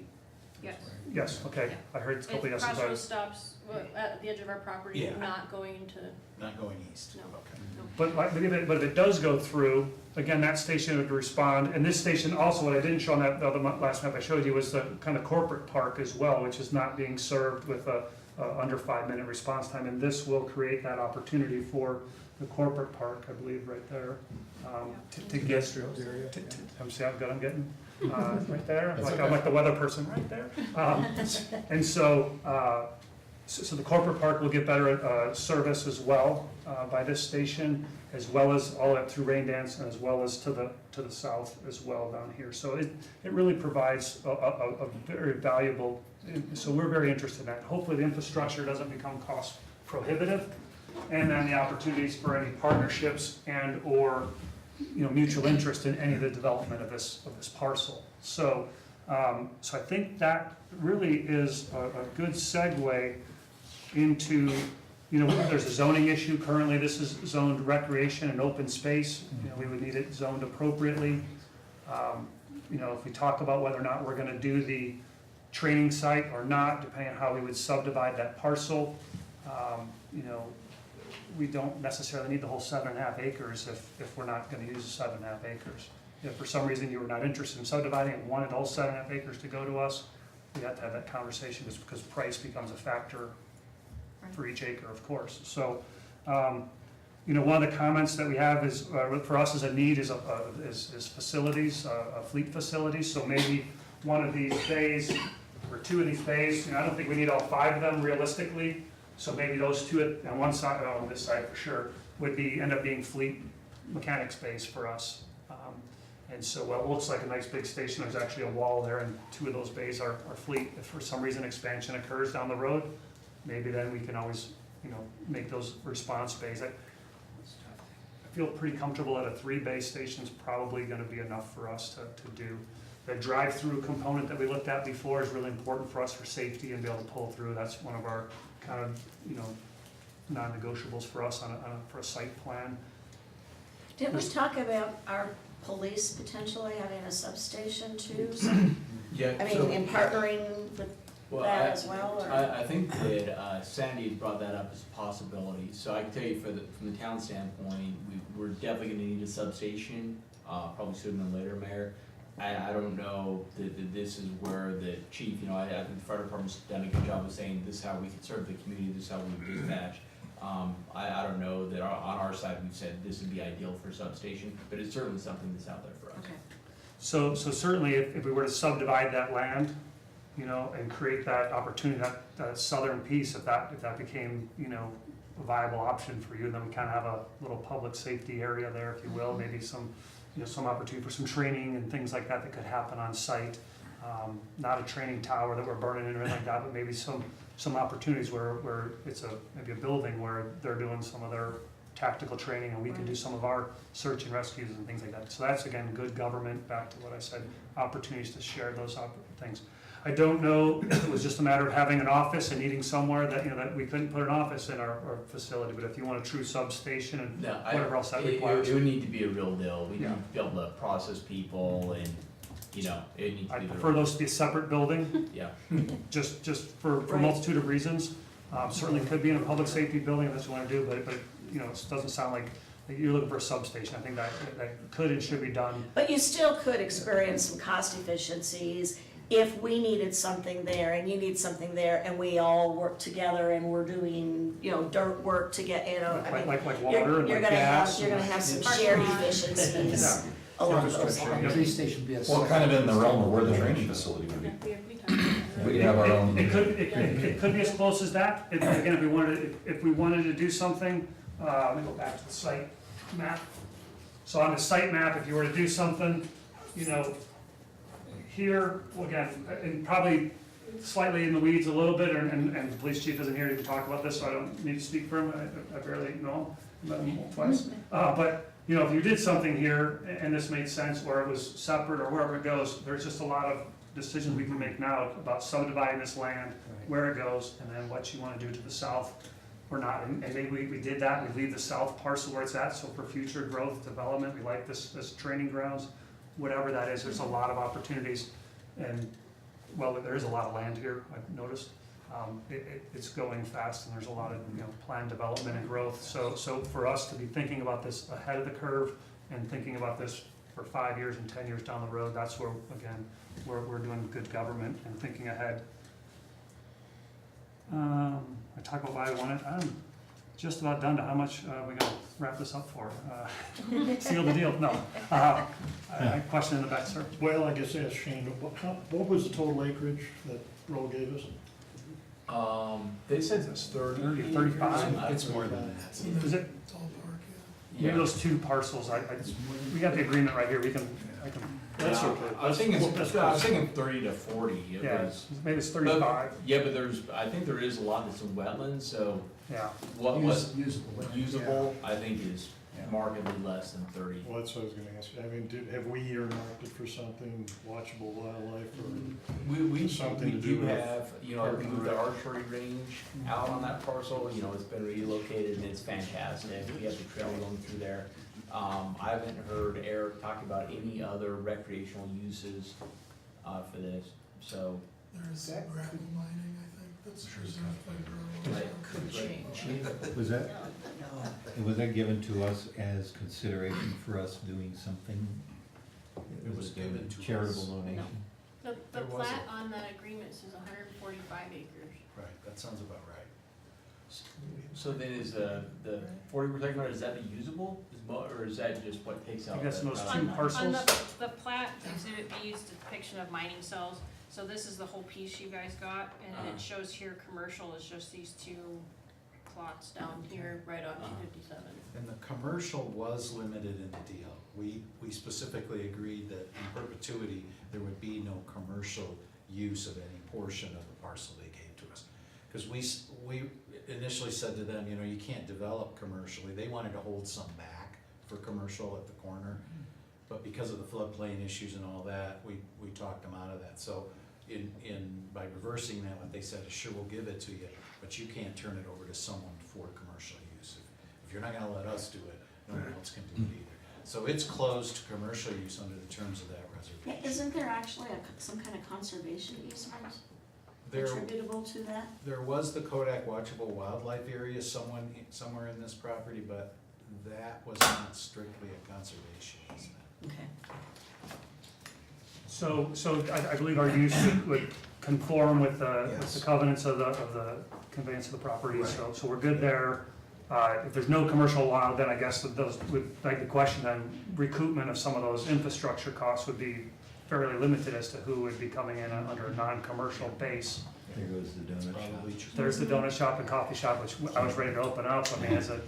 Yes. Yes, okay, I heard a couple of yeses. Crossroads stops at the edge of our property, Yeah. not going into, Not going east? No. Okay. no. But if it does go through, again, that station would respond, and this station also, what I didn't show on that the other last map I showed you was the kind of corporate park as well, which is not being served with a under 5 minute response time, and this will create that opportunity for the corporate park, I believe, right there, to get. I'm see how good I'm getting, right there, I'm like the weather person, right there. And so the corporate park will get better service as well by this station, as well as all the way up through rain dance, and as well as to the south as well down here. So it really provides a very valuable, so we're very interested in that. Hopefully the infrastructure doesn't become cost prohibitive, and then the opportunities for any partnerships and or mutual interest in any of the development of this parcel. So I think that really is a good segue into, there's a zoning issue. Currently, this is zoned recreation and open space. We would need it zoned appropriately. If we talk about whether or not we're gonna do the training site or not, depending on how we would subdivide that parcel, we don't necessarily need the whole 7.5 acres if we're not gonna use the 7.5 acres. If for some reason you were not interested in subdividing and wanted all 7.5 acres to go to us, we have to have that conversation, just because price becomes a factor for each acre, of course. So, one of the comments that we have is, for us as a need is facilities, fleet facilities. So maybe one of these bays, or 2 of these bays, I don't think we need all 5 of them realistically. So maybe those two on one side, on this side for sure, would end up being fleet mechanic space for us. And so what looks like a nice big station, there's actually a wall there, and two of those bays are fleet. If for some reason expansion occurs down the road, maybe then we can always, make those response bays. I feel pretty comfortable that a 3-bay station is probably gonna be enough for us to do. The drive-through component that we looked at before is really important for us for safety and be able to pull through. That's one of our kind of, non-negotiables for us for a site plan. Did we talk about our police potentially having a substation too? Yeah. I mean, in partnering with Well, that as well, or? I think that Sandy brought that up as a possibility, so I can tell you from the town standpoint, we're definitely gonna need a substation, probably sooner than later, Mayor. I don't know that this is where the chief, I think the fire department's done a good job of saying this is how we can serve the community, this is how we dispatch. I don't know that on our side, we've said this would be ideal for a substation, but it's certainly something that's out there for us. Okay. So certainly if we were to subdivide that land, and create that opportunity, that southern piece, if that became, a viable option for you, then we kind of have a little public safety area there, if you will, maybe some opportunity for some training and things like that could happen on site. Not a training tower that we're burning in or anything like that, but maybe some opportunities where it's maybe a building where they're doing some of their tactical training and we can do some of our search and rescues and things like that. So that's, again, good government, back to what I said, opportunities to share those things. I don't know if it was just a matter of having an office and needing somewhere that, that we couldn't put an office in our facility, but if you want a true substation and whatever else that requires. It would need to be a real deal, we need Yeah. to be able to process people and, it needs to I be the prefer those to be a separate building, Yeah, just for a Right. multitude of reasons. Certainly could be in a public safety building if that's what you want to do, but it doesn't sound like you're looking for a substation. I think that could and should be done. But you still could experience some cost efficiencies if we needed something there and you need something there and we all work together and we're doing, dirt work to get, I mean. Like water You're and like gonna have, gas. you're gonna have some Parking shared lot. efficiencies along those Infrastructure, lines. every station be a. Well, kind of in the realm of where the training facility would be. We could have our own. It could be as close as that. Again, if we wanted to do something, let me go back to the site map. So on the site map, if you were to do something, here, well, again, and probably slightly in the weeds a little bit, and the police chief isn't here to talk about this, so I don't need to speak for him. I barely know him, met him twice. But, if you did something here and this made sense, or it was separate, or wherever it goes, there's just a lot of decisions we can make now about subdividing this land, where it goes, and then what you want to do to the south or not. And maybe we did that, we leave the south parcel where it's at, so for future growth, development, we like this training grounds, whatever that is, there's a lot of opportunities. And, well, there is a lot of land here, I've noticed. It's going fast and there's a lot of, planned development and growth. So for us to be thinking about this ahead of the curve and thinking about this for 5 years and 10 years down the road, that's where, again, we're doing good government and thinking ahead. I talked about why I want it. I'm just about done to how much we gonna wrap this up for. Seal the deal. No. I question in the back, sir. Well, I guess ask Shane, what was the total acreage that Roll gave us? they said it's 30. 30, 35. It's more than that. Is it? Maybe those two parcels. We got the agreement right here. I can. That's Yeah, okay. I was thinking 30 to 40. It Yeah, was, maybe it's 35. yeah, but I think there is a lot that's in wetlands, so Yeah. what's Usable. usable, I think is Yeah. markedly less than 30. Well, that's what I was gonna ask you. I mean, have we earmarked it for something, watchable wildlife, or? We Something to do do with have, we moved the archery range out on that parcel, it's been relocated and it's fantastic. We have the trail going through there. I haven't heard Eric talk about any other recreational uses, for this, so. There's gravel mining, I think, that's reserved by Right. Could change. Was that given to us as consideration for us doing something? It was given to us. Charitable donation? The There was plat a- on that agreement says 145 acres. Right, that sounds about right. So then is the 40 we're talking about, is that the usable, or is that just what takes out? I guess the- those two On parcels. the plat, exhibit B is depiction of mining cells, so this is the whole piece you guys got, and it shows here commercial is just these two lots down here, right on 257. And the commercial was limited in the deal. We specifically agreed that in perpetuity, there would be no commercial use of any portion of the parcel they gave to us. Because we initially said to them, you know, you can't develop commercially. They wanted to hold some back for commercial at the corner. But because of the floodplain issues and all that, we talked them out of that. So by reversing that, what they said is, sure, we'll give it to you, but you can't turn it over to someone for commercial use. If you're not gonna let us do it, no one else can do it either. So it's closed to commercial use under the terms of that Yeah, reservation. isn't there actually some kind of conservation easement There, attributable to that? there was the Kodak Watchable Wildlife Area somewhere in this property, but that was not strictly a conservation easement. Okay. So I believe our use would conform with the Yes. covenants of the conveyance of the property, so Right. so we're good there. If there's no commercial allowed, then I guess that those would beg the question, then recoupment of some of those infrastructure costs would be fairly limited as to who would be coming in under a non-commercial base. There goes the donut Probably shop. true. There's the donut shop and coffee shop, which I was ready to open up. I mean, as a,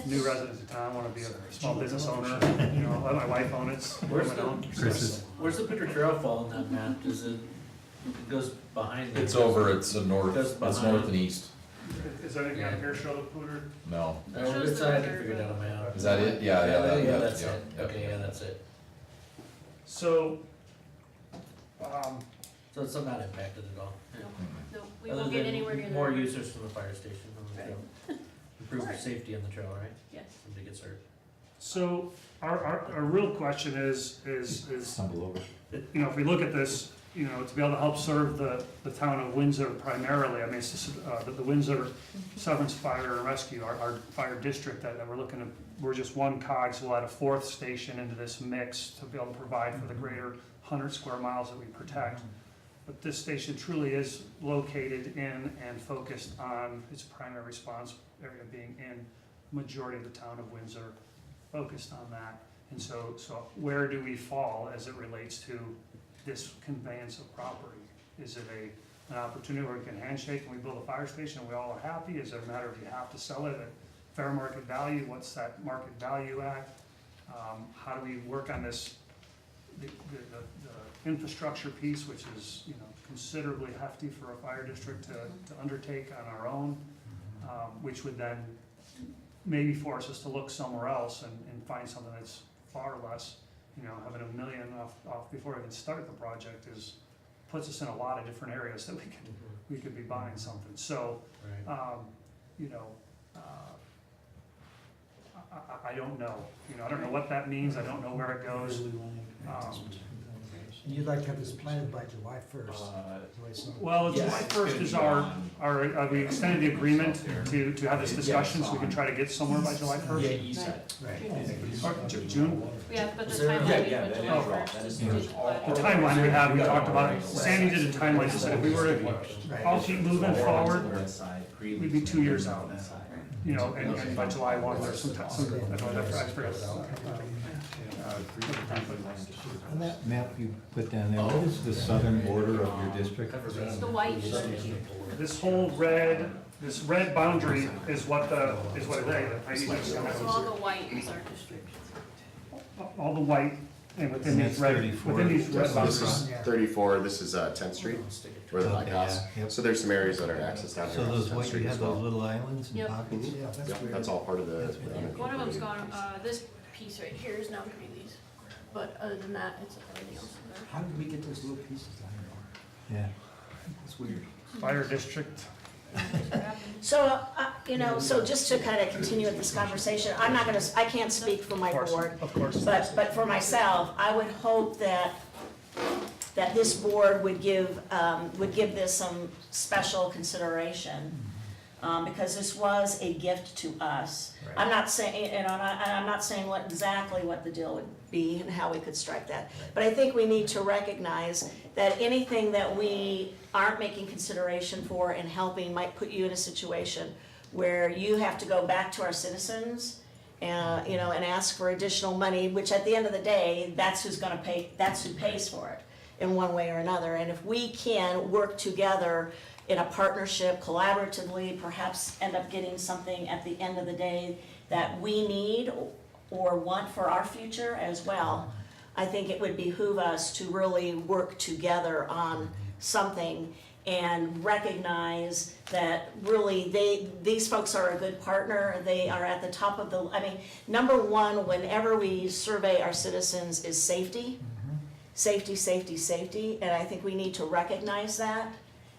new resident of town, want to be a small business owner, let my wife own it. Where's my own. Chris's. Where's the Bitter Trail fall on that map? Does it goes behind? It's over, it's a north, Goes it's behind. north and east. Is there anything on here show the Pooter? No. Oh, it's, I can figure it out on my map. Is that it? Yeah, That's yeah. it. Okay, yeah, that's it. So, So it's not impacted at all. Yeah. No, we Other won't get than anywhere near the. More users from the fire station on the Right. trail. Improve safety on the trail, right? Yes. Somebody gets hurt. so our real question is, Stumble over. if we look at this, to be able to help serve the town of Windsor primarily, I mean, it's just, the Windsor Severance Fire and Rescue, our fire district that we're looking at, we're just one cog, so we'll add a fourth station into this mix to be able to provide for the greater 100 square miles that we protect. But this station truly is located in and focused on its primary response area being in majority of the town of Windsor, focused on that. And so where do we fall as it relates to this conveyance of property? Is it an opportunity where we can handshake and we build a fire station and we all are happy? Is it a matter of you have to sell it at fair market value? What's that market value at? How do we work on this, the infrastructure piece, which is, considerably hefty for a fire district to undertake on our own, which would then maybe force us to look somewhere else and find something that's far less. Having $1 million off before we even start the project puts us in a lot of different areas that we could be buying something. So, Right. I don't know. I don't know what that means. I don't know where it goes. And you'd like to have this planted by July 1st. Well, Yes, July it's 1st gonna is be our, we extended the agreement to have this Yeah, discussion, so we fine. can try to get somewhere by July Yeah, 1st. you said. Or June? Yeah, but the Is there- timeline, Yeah, we yeah, put that July is right. 1st, That just is to right. do The that. timeline we have, we talked about, Sandy did a timeline, she said if we were to all keep moving forward, we'd be 2 years out. And by July 1, there's some, I forget. On that map you put down there, what is the southern border of your district? It's the white. This whole this red boundary is what it is. So all the white is our district. All the white and within And these that's red, 34. within these red This boundaries. is 34, this is 10th Street, where the Okay, bypass. yeah, yep. So there's some areas that are accessed down So here on those, 10th what, you Street as have those well. little islands and Yep. pockets? Yeah, that's Yep, weird. that's all part of the. One of them's gone, this piece right here is now Greeley's, but other than that, it's everything else in there. How did we get those little pieces down here? Yeah. It's weird. Fire district. So, so just to kind of continue with this conversation, I can't speak for my board, Of course. but for myself, I would hope that this board would give this some special consideration, because this was a gift to us. I'm not saying, I'm not saying exactly what the deal would be and how we could strike that, but I think we need to recognize that anything that we aren't making consideration for and helping might put you in a situation where you have to go back to our citizens, and ask for additional money, which at the end of the day, that's who's gonna pay, that's who pays for it in one way or another. And if we can work together in a partnership, collaboratively, perhaps end up getting something at the end of the day that we need or want for our future as well, I think it would behoove us to really work together on something and recognize that really these folks are a good partner. They are at the top of the, I mean, number one, whenever we survey our citizens is safety. Safety, safety, safety, and I think we need to recognize that,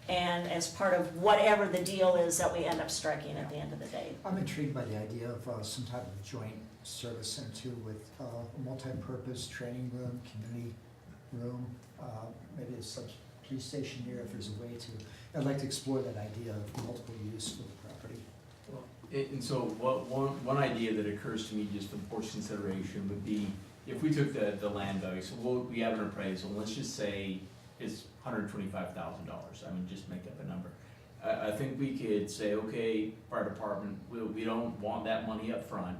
and as part of whatever the deal is that we end up striking at the end of the day. I'm intrigued by the idea of some type of joint service center too, with a multi-purpose training room, community room, maybe a police station here if there's a way to. I'd like to explore that idea of multiple use for the property. And so one idea that occurs to me just for the board's consideration would be, if we took the land value, so we have an appraisal, let's just say it's $125,000, I mean, just make up a number. I think we could say, okay, fire department, we don't want that money up front.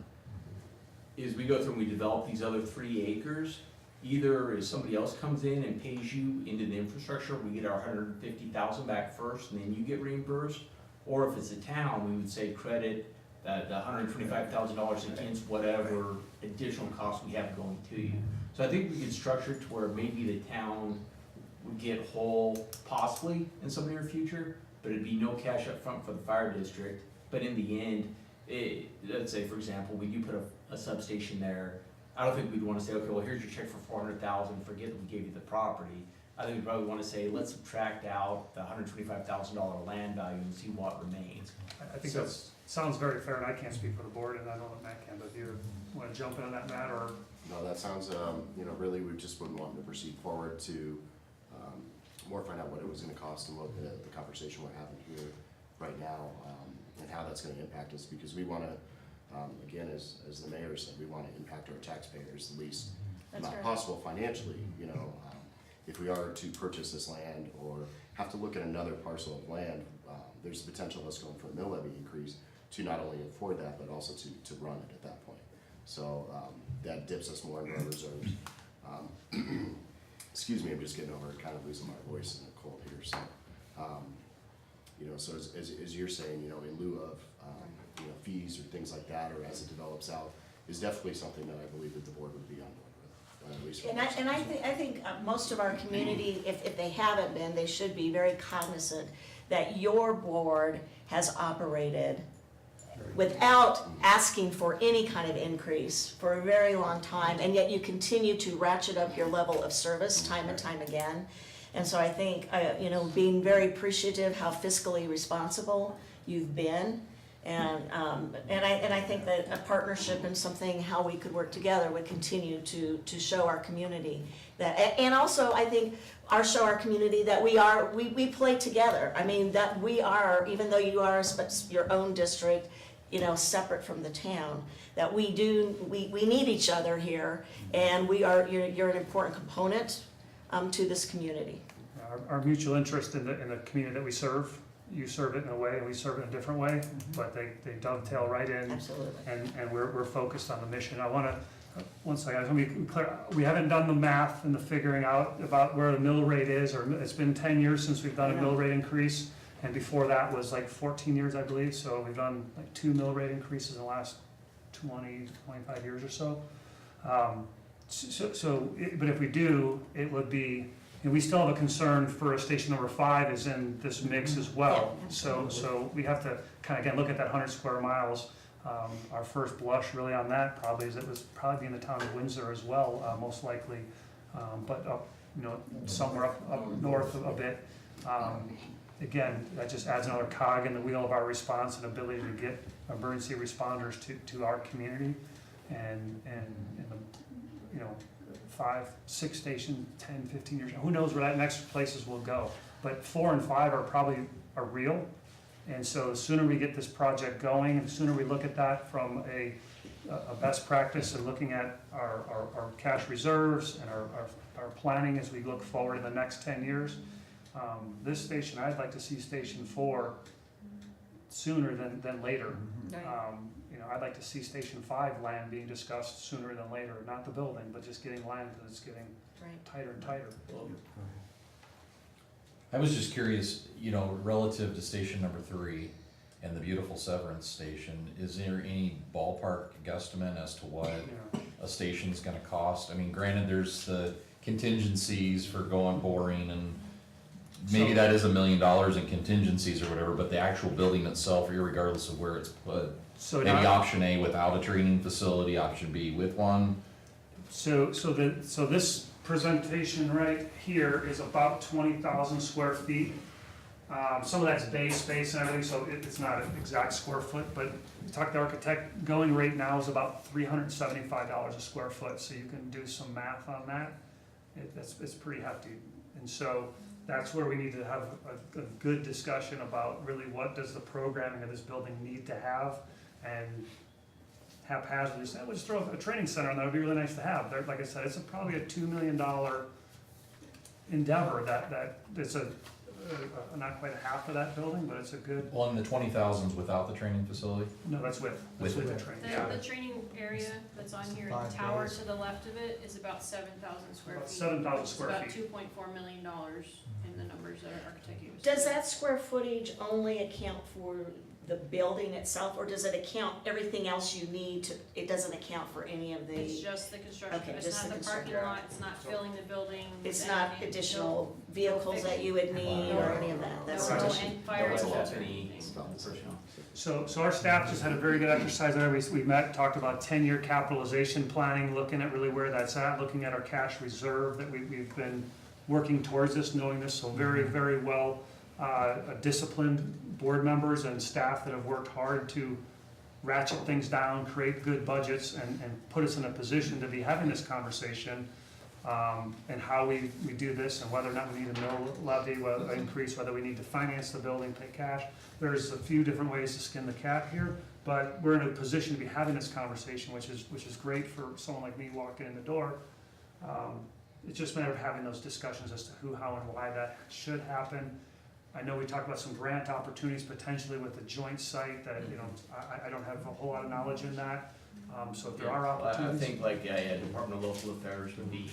Is we go through and we develop these other 3 acres, either if somebody else comes in and pays you into the infrastructure, we get our $150,000 back first and then you get reimbursed, or if it's a town, we would say credit the $125,000 against whatever additional costs we have going to you. So I think we could structure it to where maybe the town would get whole possibly in some near future, but it'd be no cash up front for the fire district. But in the end, let's say for example, we do put a substation there. I don't think we'd want to say, okay, well here's your check for $400,000, forget that we gave you the property. I think we'd probably want to say, let's subtract out the $125,000 land value and see what remains. I think that sounds very fair, and I can't speak for the board, and I don't know if Matt can, but if you want to jump in on that, Matt, or? No, that sounds, really, we just wouldn't want to proceed forward to, more find out what it was gonna cost and what the conversation we're having here right now, and how that's gonna impact us, because we wanna, again, as the mayor said, we wanna impact our taxpayers the least That's amount right. possible financially, if we are to purchase this land or have to look at another parcel of land, there's the potential of us going for a mill levy increase to not only afford that, but also to run it at that point. So that dips us more into our reserves. Excuse me, I'm just getting over kind of losing my voice in the cold here. So, so as you're saying, in lieu of fees or things like that, or as it develops out, is definitely something that I believe that the board would be on board with. At least from I think most of our community, if they haven't been, they should be very cognizant that your board has operated without asking for any kind of increase for a very long time, and yet you continue to ratchet up your level of service time and time again. And so I think, being very appreciative how fiscally responsible you've been, and I think that a partnership and something how we could work together would continue to show our community that, and also I think show our community that we play together. I mean, that we are, even though you are your own district, separate from the town, that we need each other here, and you're an important component to this community. Our mutual interest in the community that we serve, you serve it in a way and we serve it in a different way, but they dovetail right in. Absolutely. And we're focused on the mission. I want to, one second, I just want to be clear, we haven't done the math and the figuring out about where the mill rate is, or it's been 10 years since we've done a mill rate increase. And before that was like 14 years, I believe, so we've done like 2 mill rate increases in the last 20 to 25 years or so. But if we do, it would be, we still have a concern for station number 5 is in this mix as well. Yeah, So we have to kind of, again, look at that 100 square miles. Our first blush really on that probably is it was probably in the town of Windsor as well, most likely, but up, somewhere up north a bit. Again, that just adds another cog in the wheel of our response and ability to get emergency responders to our community, and in the 5, 6 station, 10, 15 years, who knows where that next places will go. But 4 and 5 are real, and so the sooner we get this project going, and the sooner we look at that from a best practice and looking at our cash reserves and our planning as we look forward in the next 10 years. This station, I'd like to see Station 4 sooner than later. I'd like to see Station 5 land being discussed sooner than later, not the building, but just getting land because it's getting tighter and tighter. I was just curious, you know, relative to station number 3 and the beautiful Severance station, is there any ballpark guesstimate as to what Yeah. a station's gonna cost? I mean, granted, there's the contingencies for going boring and maybe So- that is $1 million in contingencies or whatever, but the actual building itself, regardless of where it's put, So maybe now, option A without a training facility, option B with one. so this presentation right here is about 20,000 square feet. Some of that's bay space and everything, so it's not an exact square foot, but we talked to the architect, going rate now is about $375 a square foot, so you can do some math on that. It's pretty hefty. And so that's where we need to have a good discussion about really what does the programming of this building need to have, and haphazardly say, we'll just throw a training center and that would be really nice to have. There, like I said, it's probably a $2 million endeavor that it's not quite half of that building, but it's a good, Well, and the 20,000's without the training facility? no, that's with the training, yeah. The training area that's on here, Five the tower bays. to the left of it is about 7,000 square feet. About 7,000 square It's feet. about $2.4 million in the numbers that our architect gave us. Does that square footage only account for the building itself, or does it account everything else you need to, it doesn't account for any of It's the, just the construction, Okay, it's just not the the parking construction. lot, it's not filling the building. it's with not anything. additional vehicles that you would need or any of that? That's No, just, and fire No, it's and all shelter or any anything. personnel. So our staff just had a very good exercise there. We met, talked about 10-year capitalization planning, looking at really where that's at, looking at our cash reserve that we've been working towards this, knowing this, so very, very well disciplined board members and staff that have worked hard to ratchet things down, create good budgets, and put us in a position to be having this conversation, and how we do this, and whether or not we need a mill levy, whether increase, whether we need to finance the building, pay cash. There's a few different ways to skin the cat here, but we're in a position to be having this conversation, which is great for someone like me walking in the door. It's just a matter of having those discussions as to who, how, and why that should happen. I know we talked about some grant opportunities potentially with a joint site that, you know, I don't have a whole lot of knowledge in that. So if there are Well, opportunities. I think like, Department of Local Affairs would be,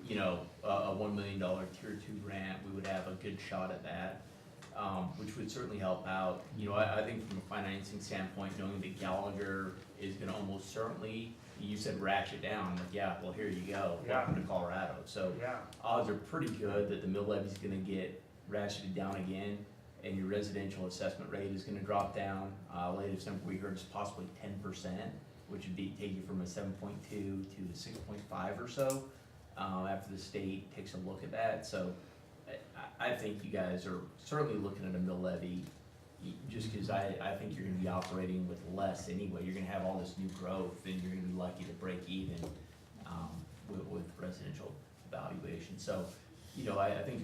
you know, a $1 million tier 2 grant, we would have a good shot at that, which would certainly help out. You know, I think from a financing standpoint, knowing that Gallagher is gonna almost certainly, you said ratchet down, like, yeah, well, here you go, Yeah. welcome to Colorado. So Yeah, odds are pretty good that the mill levy's gonna get ratcheted down again, and your residential assessment rate is gonna drop down. Latest number we heard is possibly 10%, which would be, take you from a 7.2 to 6.5 or so, after the state takes a look at that. So I think you guys are certainly looking at a mill levy, just cause I think you're gonna be operating with less anyway. You're gonna have all this new growth, and you're gonna be lucky to break even, with residential valuation. So, you know, I think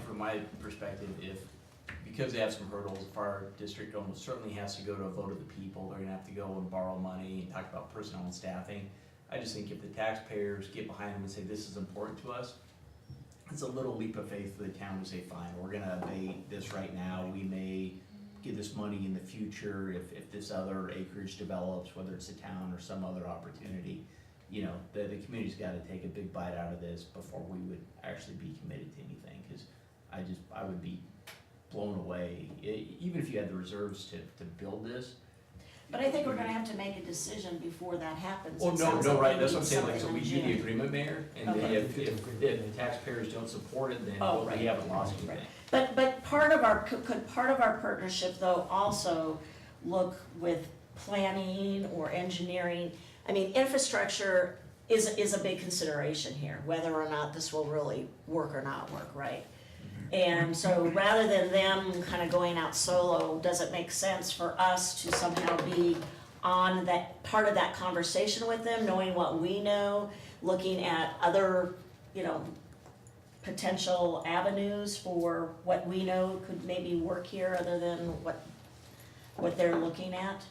from my perspective, because they have some hurdles, the fire district almost certainly has to go to a vote of the people. They're gonna have to go and borrow money and talk about personnel and staffing. I just think if the taxpayers get behind them and say, this is important to us, it's a little leap of faith for the town to say, fine, we're gonna abate this right now. We may get this money in the future if this other acreage develops, whether it's a town or some other opportunity. You know, the community's gotta take a big bite out of this before we would actually be committed to anything, cause I would be blown away, even if you had the reserves to build this. but I think we're gonna have to make a decision before that happens. Oh, It no, sounds no, like right, we that's need what I'm saying, like, so something we in do the June. agreement, Mayor, and then Okay. if the taxpayers don't support it, then Oh, we right. haven't lost anything. But part of our, could part of our partnership though also look with planning or engineering? I mean, infrastructure is a big consideration here, whether or not this will really work or not work, right? And so rather than them kind of going out solo, does it make sense for us to somehow be on that, part of that conversation with them, knowing what we know, looking at other, you know, potential avenues for what we know could maybe work here other than what they're looking at?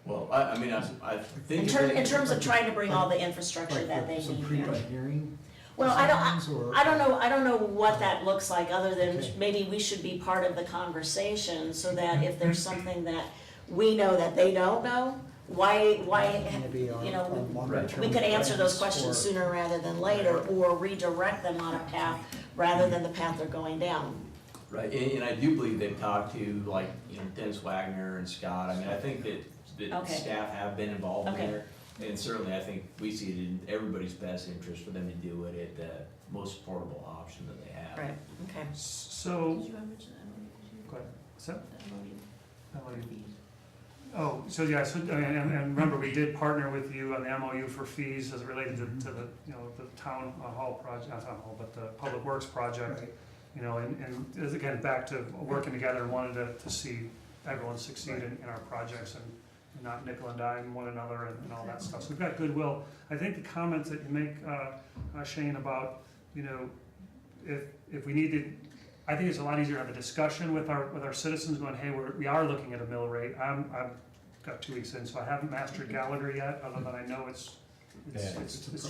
Well, I mean, I think. In terms of trying to bring all the infrastructure Like that they some need here. pre-hearing Well, designs or? I don't know what that looks like, other than Okay. maybe we should be part of the conversation, so that if there's something that we know that they don't know, why, Maybe you on know, longer term we could answer those plans questions or- sooner rather than later, or redirect them on a path rather than the path they're going down. Right, and I do believe they've talked to, like, you know, Dennis Wagner and Scott. I mean, I think that Okay. staff have been involved Okay. there. And certainly, I think we see it in everybody's best interest for them to do it at the most affordable option that they have. Right, okay. So, Did you want to mention that MOU? Did you- go ahead. So, the MOU? MOU. Oh, so yeah, so, and remember, we did partner with you on the MOU for fees as it related to the, you know, the town hall project, not town hall, but the public works project. Right. You know, and as again, back to working together and wanted to see everyone succeed in our projects and not nickel and dime one another and all that stuff. So we've got goodwill. I think the comments that you make, Shane, about, you know, if we need to, I think it's a lot easier to have a discussion with our citizens going, hey, we are looking at a mill rate. I've got 2 weeks in, so I haven't mastered Gallagher yet, other than I know it's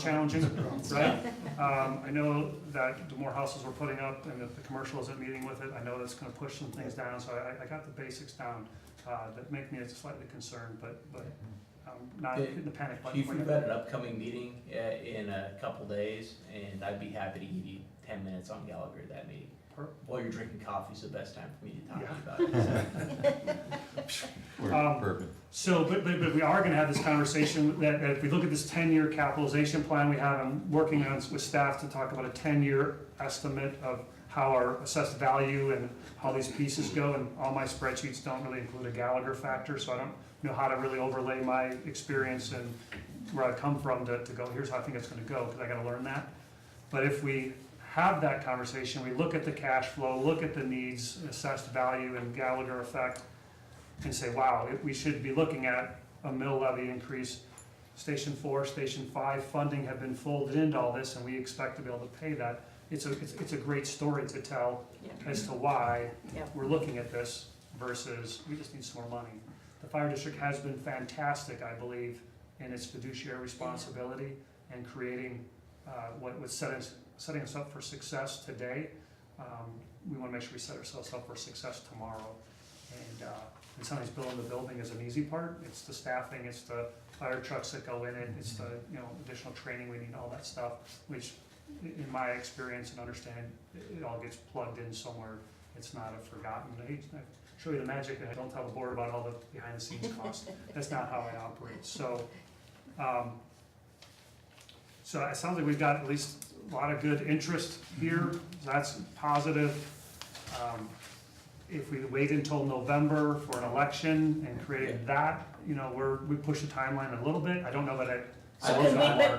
challenging, right? I know that the more houses we're putting up and if the commercial isn't meeting with it, I know that's gonna push some things down, so I got the basics down, that make me slightly concerned, but not hitting the panic button. Chief, we've got an upcoming meeting in a couple days, and I'd be happy to give you 10 minutes on Gallagher at that meeting. While you're drinking coffee is the best time for me to talk to you about it. Perfect. So, but we are gonna have this conversation that if we look at this 10-year capitalization plan we have, I'm working on with staff to talk about a 10-year estimate of how our assessed value and how these pieces go, and all my spreadsheets don't really include a Gallagher factor, so I don't know how to really overlay my experience and where I've come from to go, here's how I think it's gonna go, because I gotta learn that. But if we have that conversation, we look at the cash flow, look at the needs, assessed value and Gallagher effect, and say, wow, we should be looking at a mill levy increase. Station 4, Station 5 funding have been folded into all this, and we expect to be able to pay that. It's a great story to tell Yeah. as to why Yeah. we're looking at this versus we just need some more money. The fire district has been fantastic, I believe, in its fiduciary responsibility and creating what was setting us up for success today. We want to make sure we set ourselves up for success tomorrow. And sometimes building the building is an easy part. It's the staffing, it's the fire trucks that go in it, it's the, you know, additional training we need, all that stuff, which in my experience and understanding, it all gets plugged in somewhere. It's not a forgotten, hey, I show you the magic and I don't tell the board about all the behind the scenes costs. That's not how I operate. So it sounds like we've got at least a lot of good interest here. That's positive. If we wait until November for an election and create that, you know, we push the timeline a little bit. I don't know that I. So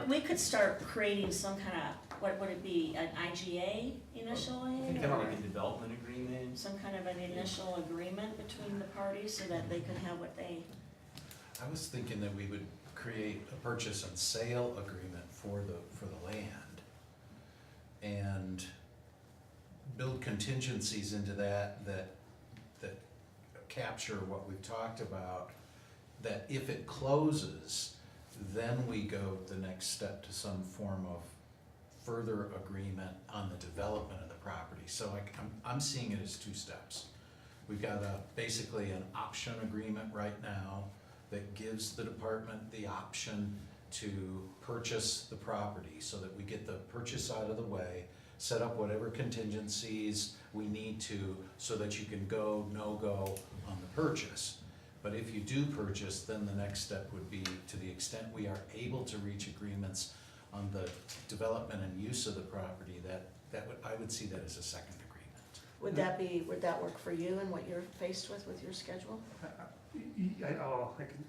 we could start creating some kind of, what would it be, an IGA initially? I think kind of or like a development agreement. some kind of an initial agreement between the parties so that they could have what they, I was thinking that we would create a purchase and sale agreement for the land and build contingencies into that capture what we've talked about, that if it closes, then we go the next step to some form of further agreement on the development of the property. So I'm seeing it as 2 steps. We've got basically an option agreement right now that gives the department the option to purchase the property so that we get the purchase out of the way, set up whatever contingencies we need to so that you can go, no-go on the purchase. But if you do purchase, then the next step would be, to the extent we are able to reach agreements on the development and use of the property, I would see that as a second agreement. would that work for you and what you're faced with your schedule? I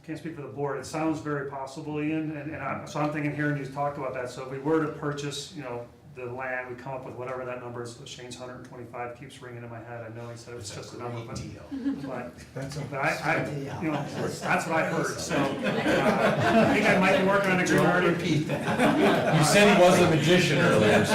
can't speak for the board. It sounds very possible, Ian, and so I'm thinking hearing you talk about that. So if we were to purchase, you know, the land, we come up with whatever that number is. Shane's 125 keeps ringing in my head. I know he said it was just a number, but I you know, that's what I heard. So I think I might be working on a agreement already. Repeat that. You said he was a magician earlier, so.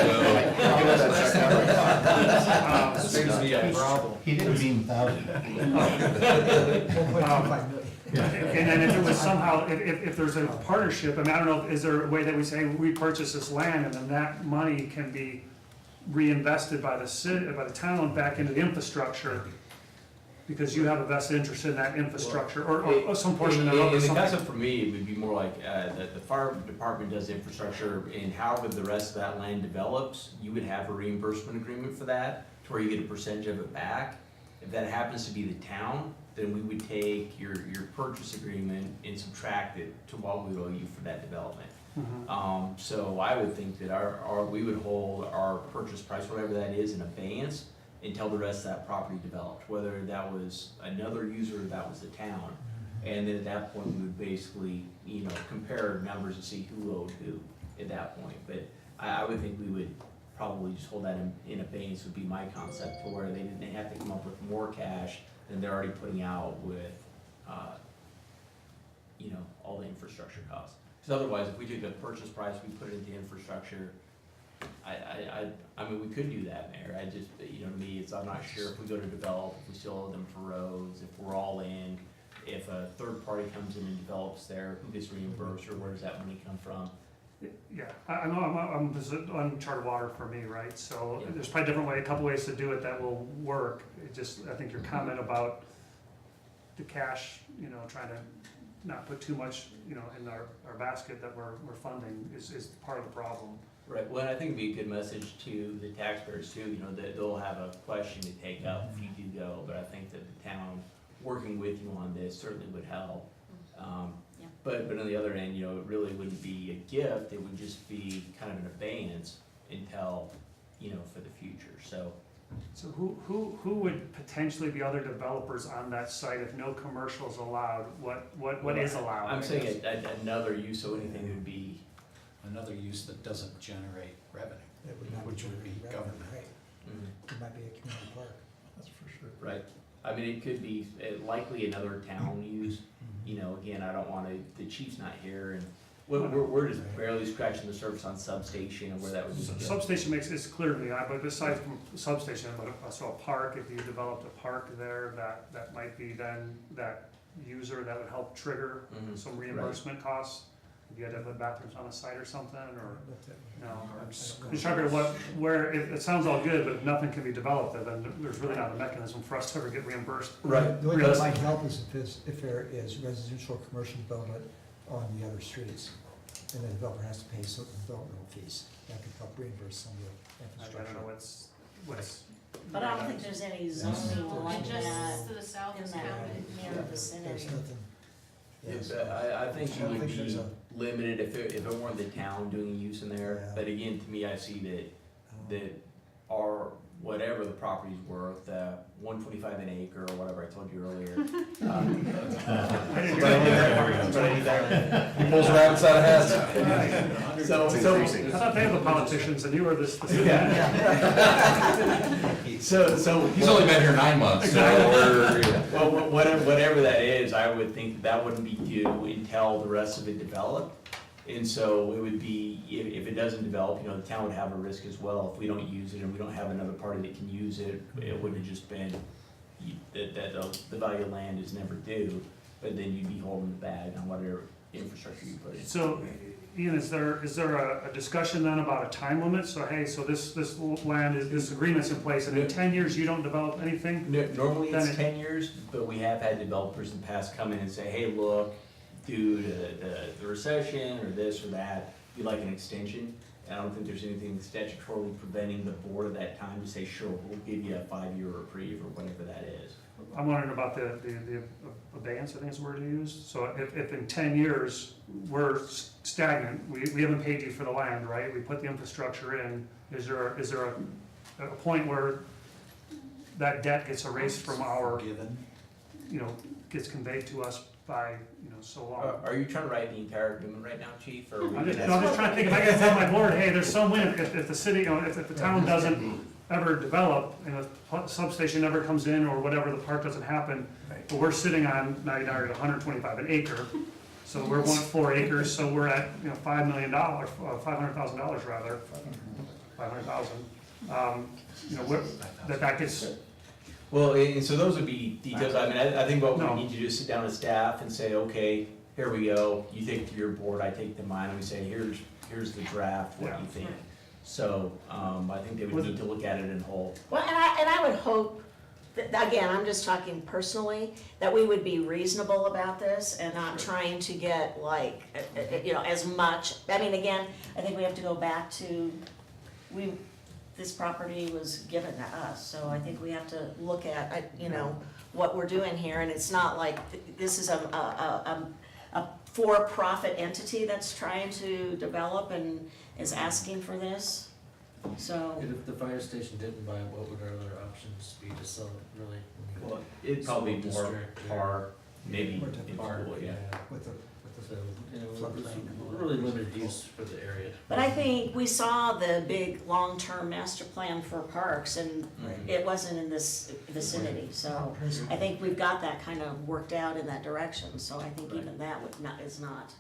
Seems to be a problem. He didn't mean thousand. 1.25 million. And then if it was somehow, if there's a partnership, I mean, I don't know, is there a way that we say we purchase this land and then that money can be reinvested by the city, by the town back into the infrastructure? because you have a vested interest in that infrastructure, or some portion of it, or The something. concept for me, it would be more like, that the fire department does the infrastructure, and however the rest of that land develops, you would have a reimbursement agreement for that, to where you get a percentage of it back. If that happens to be the town, then we would take your purchase agreement and subtract it to what we owe you for that development. Mhm. So I would think that we would hold our purchase price, whatever that is, in abeyance until the rest of that property developed, whether that was another user or that was the town. And then at that point, we would basically, compare numbers and see who owed who at that point. But I would think we would probably just hold that in abeyance would be my concept, to where they didn't have to come up with more cash than they're already putting out with, all the infrastructure costs. Because otherwise, if we took the purchase price, we put it into infrastructure, I mean, we could do that, Mayor. I just, to me, I'm not sure if we go to develop, if we still owe them for roads, if we're all in, if a third party comes in and develops there, who gets reimbursed, or where does that money come from? Yeah, I know, this is uncharted water for me, right? So Yeah. there's probably a couple ways to do it that will work. I think your comment about the cash, trying to not put too much, in our basket that we're funding is part of the problem. Right, well, and I think it'd be a good message to the taxpayers too, that they'll have a question to take up if you do go, but I think that the town working with you on this certainly would help. Yeah. But on the other end, it really wouldn't be a gift, it would just be kind of an abeyance until, for the future, so. So who would potentially be other developers on that site if no commercial is allowed? What is allowed? I'm saying another use, so anything would be, Another use that doesn't generate revenue, That would not which would be generate revenue, government. right? mhm, It might be a community park. That's for sure. right. I mean, it could be likely another town use, again, I don't wanna, the chief's not here, and we're just barely scratching the surface on substation and where that would be. Substation it's clear to me, but aside from substation, but I saw a park, if you developed a park there, that might be then that user that would help trigger Mhm. some reimbursement costs. If you had to have the bathrooms on a site or something, or, I'm just trying to figure where, it sounds all good, but if nothing can be developed, then there's really not a mechanism for us to ever get reimbursed. Right. The only thing that might help is if there is residential or commercial development on the other streets, and the developer has to pay certain developmental fees. That could help reimburse some of the I infrastructure. don't know what's. But I don't think there's any zoning No, like just that to the south in is that counted. near There's vicinity. nothing. yes. I think I you don't would think there's be a- limited if it weren't the town doing use in there, Yeah. but again, to me, I see that our, whatever the property's worth, 125 an acre or whatever I told you earlier. He pulls rabbits out of hats. So, It's so, increasing. I thought they were the politicians and you were this. so. He's only been here 9 months, so we're, Well, whatever that is, I would think that wouldn't be due until the rest of it developed. And so it would be, if it doesn't develop, the town would have a risk as well. If we don't use it and we don't have another party that can use it, it would have just been, that the value of land is never due, but then you'd be holding the bag on whatever infrastructure you put in. So, Ian, is there a discussion then about a time limit? So, hey, so this land this agreement's in place, and in 10 years you don't develop anything? Normally Then it's it- 10 years, but we have had developers in the past come in and say, hey, look, due to the recession or this or that, we'd like an extension. And I don't think there's anything statutorily preventing the board at that time to say, sure, we'll give you a 5-year reprieve or whatever that is. I'm wondering about the abeyance, I think is the word you used. So if in 10 years we're stagnant, we haven't paid you for the land, right? We put the infrastructure in, is there a point where that debt gets erased from our, Given, gets conveyed to us by, so long? Are you trying to write the entire agreement right now, chief, or? are we I'm just gonna- trying to think, if I gotta tell my board, hey, there's some win, if the city, if the town doesn't ever develop, and a substation never comes in, or whatever, the park doesn't happen, but we're sitting on, now you're at 125 an acre, so we're 4 acres, so we're at, $5 million, $500,000 rather, 500,000. That gets, Well, and so those would be details. I mean, I think what No. we need to do is sit down as staff and say, okay, here we go. You take it to your board, I take it to mine, and we say, here's the draft, what do you think? So, I think they would need to look at it in whole. Well, and I would hope again, I'm just talking personally, that we would be reasonable about this and not trying to get like, you know, as much. I mean, again, I think we have to go back to, this property was given to us, so I think we have to look at, you know, what we're doing here, and it's not like this is a for-profit entity that's trying to develop and is asking for this, so. And if the fire station didn't buy it, what would our other options be to sell it, really? Well, it'd probably be more District, yeah. par, maybe More type of in Park, school, yeah. With the So, you know, floodplain and all that. really limited use for the area. But I think we saw the big long-term master plan for parks, and it wasn't in this vicinity, so I think we've got that kind of worked out in that direction, so I think even that is not.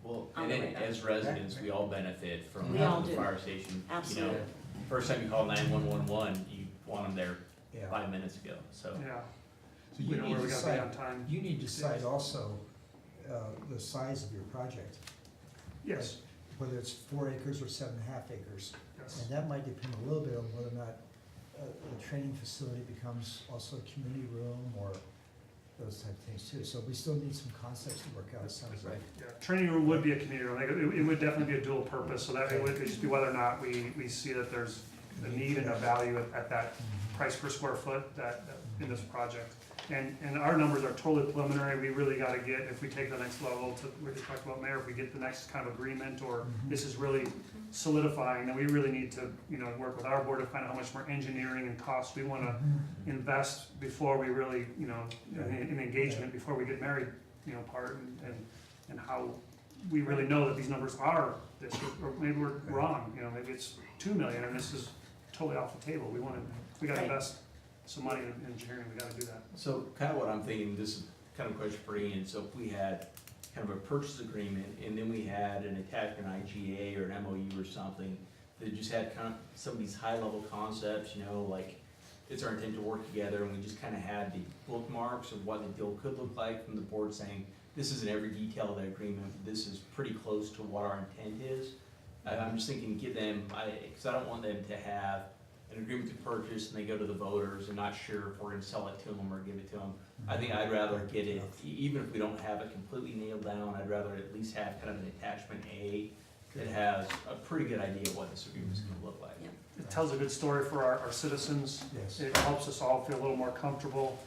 Well, On and the then radar. as residents, we all benefit from We all the do. fire station. You know, Absolutely. first time you call 911, you want them there Yeah. 5 minutes ago, so. Yeah, So we you know need where to we gotta be on decide, time. you need to decide also, the size of your project. Yes, Whether it's 4 acres or 7.5 acres. yes. And that might depend a little bit on whether or not the training facility becomes also a community room or those type of things too. So we still need some concepts to work out, it sounds like. Yeah, training room would be a community room, like, it would definitely be a dual purpose, so that it would just be whether or not we see that there's a need and a value at that price per square foot in this project. And our numbers are totally preliminary, we really gotta get, if we take the next level to, we just talked about Mayor, if we get the next kind of agreement, or this is really solidifying, then we really need to, you know, work with our board to find out how much more engineering and cost we wanna invest before we really, you know, in engagement, before we get married, you know, part, and how we really know that these numbers are this, or maybe we're wrong, you know, maybe it's 2 million, and this is totally off the table, we gotta Right. invest some money in engineering, we gotta do that. So kind of what I'm thinking, this is kind of a question for Ian, so if we had kind of a purchase agreement, and then we had an attachment IGA or an MOU or something, that just had kind of some of these high-level concepts, you know, like, it's our intent to work together, and we just kind of had the bookmarks of what the deal could look like from the board saying, this isn't every detail of that agreement, but this is pretty close to what our intent is. I'm just thinking, give them, because I don't want them to have an agreement to purchase and they go to the voters and not sure if we're gonna sell it to them or give it to them. I think I'd rather get it, even if we don't have it completely nailed down, I'd rather at least have kind of an attachment A that has a pretty good idea of what this agreement's gonna look like. Yeah. It tells a good story for our citizens. Yes. It helps us all feel a little more comfortable.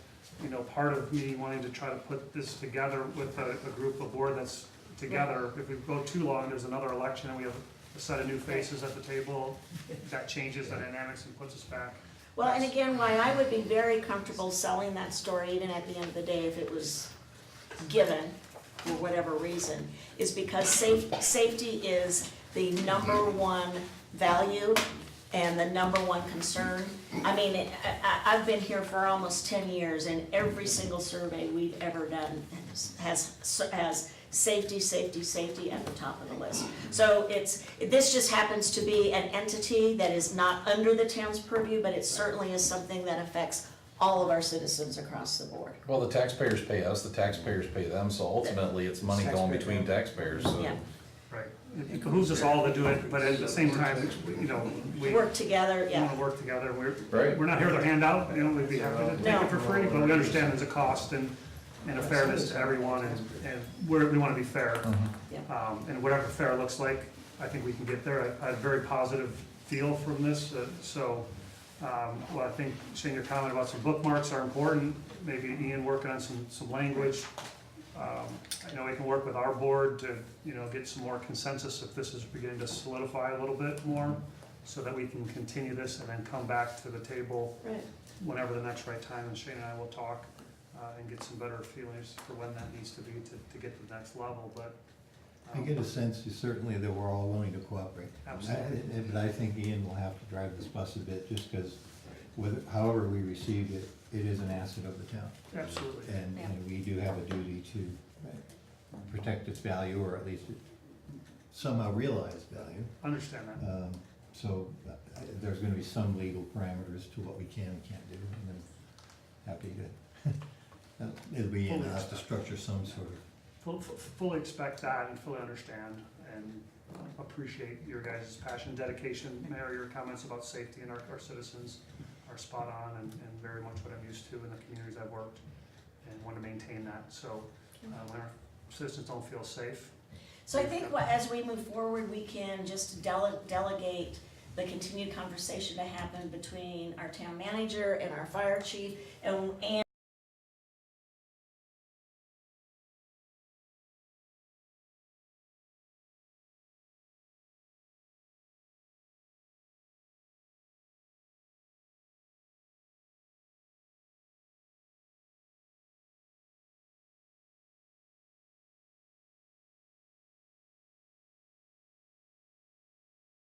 You know, part of me wanting to try to put this together with a group of board that's together, if we go too long, there's another election and we have a set of new faces at the table, that changes the dynamics and puts us back. Well, and again, why I would be very comfortable selling that story, even at the end of the day, if it was given, for whatever reason, is because safety is the number one value and the number one concern. I mean, I've been here for almost 10 years, and every single survey we've ever done has safety, safety, safety at the top of the list. So this just happens to be an entity that is not under the town's purview, but it certainly is something that affects all of our citizens across the board. Well, the taxpayers pay us, the taxpayers pay them, so ultimately it's money going between taxpayers, so. Yeah, Right. It behooves us all to do it, but at the same time, you know, we work together, want yeah. to work together. Right. We're not here with a handout, you know, we'd be happy to take No. it for free, but we understand there's a cost and a fairness to everyone, and we want to be fair. And whatever fair looks like, I think we can get there. I had a very positive feel from this, well, I think, Shane, your comment about some bookmarks are important, maybe Ian working on some language. I know we can work with our board to, you know, get some more consensus if this is beginning to solidify a little bit more, so that we can continue this and then come back to the table Right. whenever the next right time, and Shane and I will talk and get some better feelings for when that needs to be to get to the next level, but. I get a sense certainly that we're all willing to cooperate. Absolutely. But I think Ian will have to drive this bus a bit, just because however we received it, it is an asset of the town. Absolutely. And we do have a duty to protect its value, or at least somehow realize value. Understand that. So there's gonna be some legal parameters to what we can and can't do, and I'm happy to, it'll be, I'll have to structure some sort of. Fully expect that and fully understand and appreciate your guys' passion, dedication. Mayor, your comments about safety and our citizens are spot on and very much what I'm used to in the communities I've worked, and want to maintain that. So when our citizens don't feel safe. So I think as we move forward, we can just delegate the continued conversation to happen between our town manager and our fire chief, and